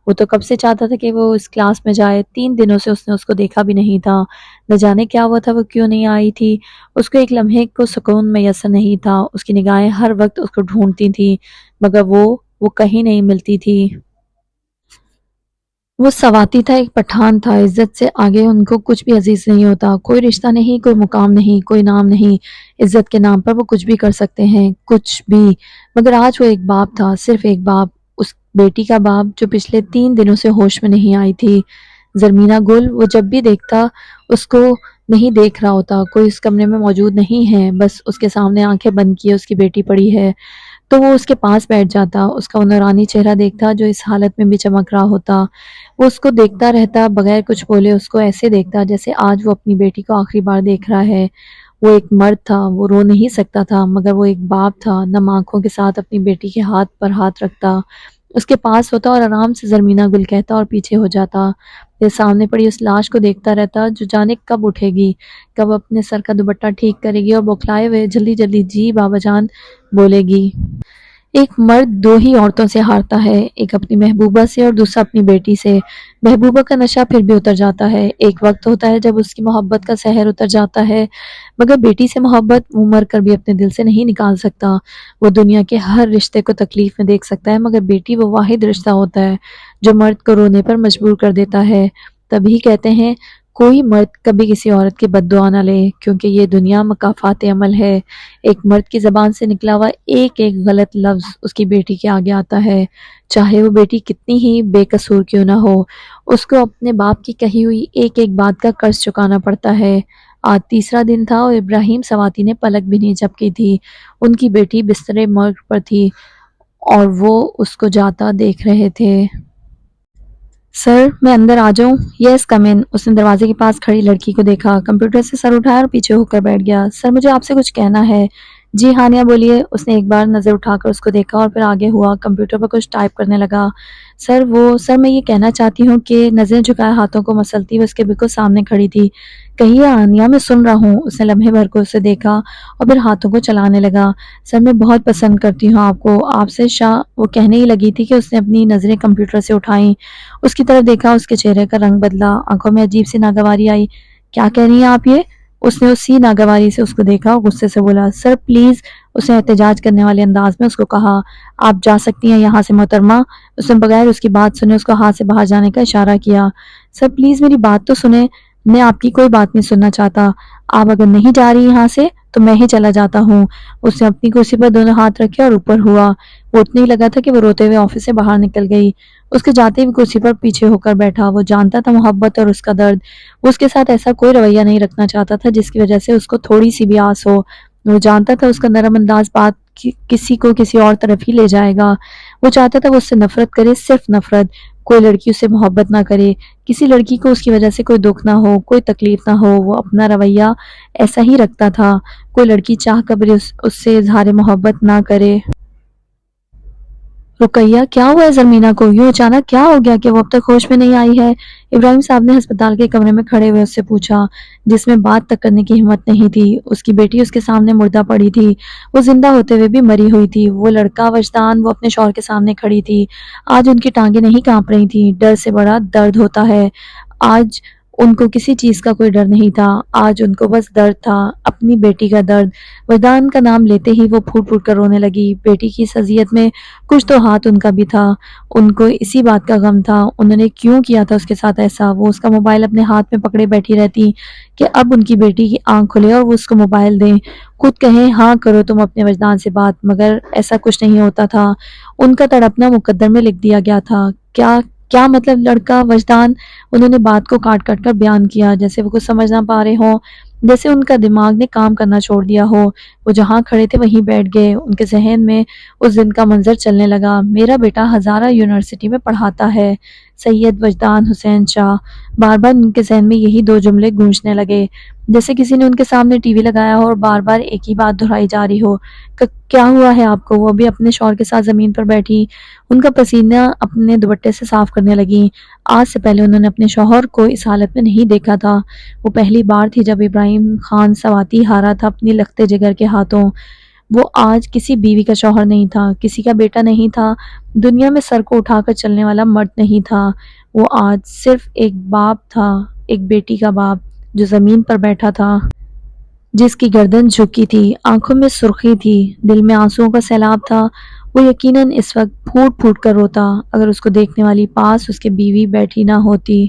وہ تو کب سے چاہتا تھا کہ وہ اس کلاس میں جائے، 3 دنوں سے اس نے اس کو دیکھا بھی نہیں تھا، نہ جانے کیا ہوا تھا وہ کیوں نہیں آئی تھی، اس کو ایک لمحے کو سکون میسر نہیں تھا، اس کی نگاہیں ہر وقت اس کو ڈھونڈتی تھیں مگر وہ کہیں نہیں ملتی تھی۔ وہ سواتی تھا، ایک پٹھان تھا، عزت سے آگے ان کو کچھ بھی عزیز نہیں ہوتا، کوئی رشتہ نہیں، کوئی مقام نہیں، کوئی نام نہیں، عزت کے نام پر وہ کچھ بھی کر سکتے ہیں، کچھ بھی۔ مگر آج وہ ایک باپ تھا، صرف ایک باپ، اس بیٹی کا باپ جو پچھلے 3 دنوں سے ہوش میں نہیں آئی تھی۔ زرمینہ گل وہ جب بھی دیکھتا اس کو نہیں دیکھ رہا ہوتا، کوئی اس کمرے میں موجود نہیں ہے، بس اس کے سامنے آنکھیں بند کیے اس کی بیٹی پڑی ہے تو وہ اس کے پاس بیٹھ جاتا، اس کا وہ نورانی چہرہ دیکھتا جو اس حالت میں بھی چمک رہا ہوتا، وہ اس کو دیکھتا رہتا بغیر کچھ بولے، اس کو ایسے دیکھتا جیسے آج وہ اپنی بیٹی کو آخری بار دیکھ رہا ہے۔ وہ ایک مرد تھا، وہ رو نہیں سکتا تھا مگر وہ ایک باپ تھا، نم آنکھوں کے ساتھ اپنی بیٹی کے ہاتھ پر ہاتھ رکھتا، اس کے پاس ہوتا اور آرام سے زرمینہ گل کہتا اور پیچھے ہو جاتا، پھر سامنے پڑی اس لاش کو دیکھتا رہتا جو جانے کب اٹھے گی، کب اپنے سر کا دوپٹہ ٹھیک کرے گی اور بوکھلائے ہوئے جلدی جلدی جی بابا جان بولے گی۔ ایک مرد 2 ہی عورتوں سے ہارتا ہے، ایک اپنی محبوبہ سے اور دوسرا اپنی بیٹی سے۔ محبوبہ کا نشہ پھر بھی اتر جاتا ہے، ایک وقت ہوتا ہے جب اس کی محبت کا سحر اتر جاتا ہے، مگر بیٹی سے محبت وہ مر کر بھی اپنے دل سے نہیں نکال سکتا۔ وہ دنیا کے ہر رشتے کو تکلیف میں دیکھ سکتا ہے مگر بیٹی وہ واحد رشتہ ہوتا ہے جو مرد کو رونے پر مجبور کر دیتا ہے۔ تبھی کہتے ہیں کوئی مرد کبھی کسی عورت کی بد دعا نہ لے، کیونکہ یہ دنیا مکافات عمل ہے۔ ایک مرد کی زبان سے نکلا ہوا ایک ایک غلط لفظ اس کی بیٹی کے آگے آتا ہے، چاہے وہ بیٹی کتنی ہی بے قصور کیوں نہ ہو، اس کو اپنے باپ کی کہی ہوئی ایک ایک بات کا قرض چکانا پڑتا ہے۔ آج تیسرا دن تھا اور ابراہیم سواتی نے پلک بھی نہیں جھپکی تھی۔ ان کی بیٹی بستر مرگ پر تھی اور وہ اس کو جاتا دیکھ رہے تھے۔ سر، میں اندر آ جاؤں؟ یس، کم ان۔ اس نے دروازے کے پاس کھڑی لڑکی کو دیکھا، کمپیوٹر سے سر اٹھایا اور پیچھے ہو کر بیٹھ گیا۔ سر، مجھے آپ سے کچھ کہنا ہے۔ جی ہانیہ بولیے۔ اس نے ایک بار نظر اٹھا کر اس کو دیکھا اور پھر آگے ہوا، کمپیوٹر پر کچھ ٹائپ کرنے لگا۔ سر میں یہ کہنا چاہتی ہوں کہ نظریں جھکائے ہاتھوں کو مسلتی ہوئے اس کے بالکل سامنے کھڑی تھی۔ کہیے ہانیہ، میں سن رہا ہوں۔ اس نے لمحے بھر کو اسے دیکھا اور پھر ہاتھوں کو چلانے لگا۔ سر، میں بہت پسند کرتی ہوں آپ کو، آپ سے وہ کہنے ہی لگی تھی کہ اس نے اپنی نظریں کمپیوٹر سے اٹھائیں، اس کی طرف دیکھا، اس کے چہرے کا رنگ بدلا، آنکھوں میں عجیب سی ناگواری آئی۔ کیا کہہ رہی ہیں آپ یہ؟ اس نے اسی ناگواری سے اس کو دیکھا اور غصے سے بولا۔ سر پلیز، اس نے احتجاج کرنے والے انداز میں اس کو کہا۔ آپ جا سکتی ہیں یہاں سے محترمہ۔ اس نے بغیر اس کی بات سنے اس کو ہاتھ سے باہر جانے کا اشارہ کیا۔ سر پلیز میری بات تو سنیں، میں آپ کی کوئی بات نہیں سننا چاہتا۔ آپ اگر نہیں جا رہی یہاں سے تو میں ہی چلا جاتا ہوں۔ اس نے اپنی کرسی پر دونوں ہاتھ رکھے اور اوپر ہوا۔ وہ اتنے ہی لگا تھا کہ وہ روتے ہوئے آفس سے باہر نکل گئی۔ اس کے جاتے ہی وہ کرسی پر پیچھے ہو کر بیٹھا۔ وہ جانتا تھا محبت اور اس کا درد، وہ اس کے ساتھ ایسا کوئی رویہ نہیں رکھنا چاہتا تھا جس کی وجہ سے اس کو تھوڑی سی بھی آس ہو۔ وہ جانتا تھا اس کا نرم انداز بات کسی کو کسی اور طرف ہی لے جائے گا۔ وہ چاہتا تھا وہ اس سے نفرت کرے، صرف نفرت، کوئی لڑکی اس سے محبت نہ کرے، کسی لڑکی کو اس کی وجہ سے کوئی دکھ نہ ہو، کوئی تکلیف نہ ہو۔ وہ اپنا رویہ ایسا ہی رکھتا تھا، کوئی لڑکی چاہ کر بھی اس سے اظہار محبت نہ کرے۔ رقیہ، کیا ہوا ہے زرمینہ کو؟ یوں اچانک کیا ہو گیا کہ وہ اب تک ہوش میں نہیں آئی ہے؟ ابراہیم صاحب نے ہسپتال کے کمرے میں کھڑے ہوئے اس سے پوچھا، جس میں بات تک کرنے کی ہمت نہیں تھی۔ اس کی بیٹی اس کے سامنے مردہ پڑی تھی، وہ زندہ ہوتے ہوئے بھی مری ہوئی تھی۔ وہ لڑکا وجدان، وہ اپنے شوہر کے سامنے کھڑی تھی۔ آج ان کی ٹانگیں نہیں کانپ رہی تھیں، ڈر سے بڑا درد ہوتا ہے۔ آج ان کو کسی چیز کا کوئی ڈر نہیں تھا، آج ان کو بس درد تھا، اپنی بیٹی کا درد۔ وجدان کا نام لیتے ہی وہ پھوٹ پھوٹ کر رونے لگی۔ بیٹی کی اس اذیت میں کچھ تو ہاتھ ان کا بھی تھا، ان کو اسی بات کا غم تھا، انہوں نے کیوں کیا تھا اس کے ساتھ ایسا۔ وہ اس کا موبائل اپنے ہاتھ میں پکڑے بیٹھی رہتی کہ اب ان کی بیٹی کی آنکھ کھلے اور وہ اس کو موبائل دیں، خود کہیں ہاں کرو تم اپنے وجدان سے بات، مگر ایسا کچھ نہیں ہوتا تھا۔ ان کا تڑپنا مقدر میں لکھ دیا گیا تھا۔ کیا مطلب لڑکا وجدان؟ انہوں نے بات کو کاٹ کاٹ کر بیان کیا، جیسے وہ کچھ سمجھ نہ پا رہے ہوں، جیسے ان کا دماغ نے کام کرنا چھوڑ دیا ہو۔ وہ جہاں کھڑے تھے وہیں بیٹھ گئے۔ ان کے ذہن میں اس دن کا منظر چلنے لگا۔ میرا بیٹا ہزارہ یونیورسٹی میں پڑھاتا ہے، سید وجدان حسین شاہ۔ بار بار ان کے ذہن میں یہی دو جملے گونجنے لگے، جیسے کسی نے ان کے سامنے ٹی وی لگایا ہو اور بار بار ایک ہی بات دہرائی جا رہی ہو۔ کیا ہوا ہے آپ کو؟ وہ بھی اپنے شوہر کے ساتھ زمین پر بیٹھی، ان کا پسینہ اپنے دوپٹے سے صاف کرنے لگیں۔ آج سے پہلے انہوں نے اپنے شوہر کو اس حالت میں نہیں دیکھا تھا۔ وہ پہلی بار تھی جب ابراہیم خان سواتی ہارا تھا اپنی لختے جگر کے ہاتھوں۔ وہ آج کسی بیوی کا شوہر نہیں تھا، کسی کا بیٹا نہیں تھا، دنیا میں سر کو اٹھا کر چلنے والا مرد نہیں تھا۔ وہ آج صرف ایک باپ تھا، ایک بیٹی کا باپ، جو زمین پر بیٹھا تھا، جس کی گردن جھکی تھی، آنکھوں میں سرخی تھی، دل میں آنسوؤں کا سیلاب تھا۔ وہ یقیناً اس وقت پھوٹ پھوٹ کر روتا اگر اس کو دیکھنے والی پاس اس کی بیوی بیٹھی نہ ہوتی۔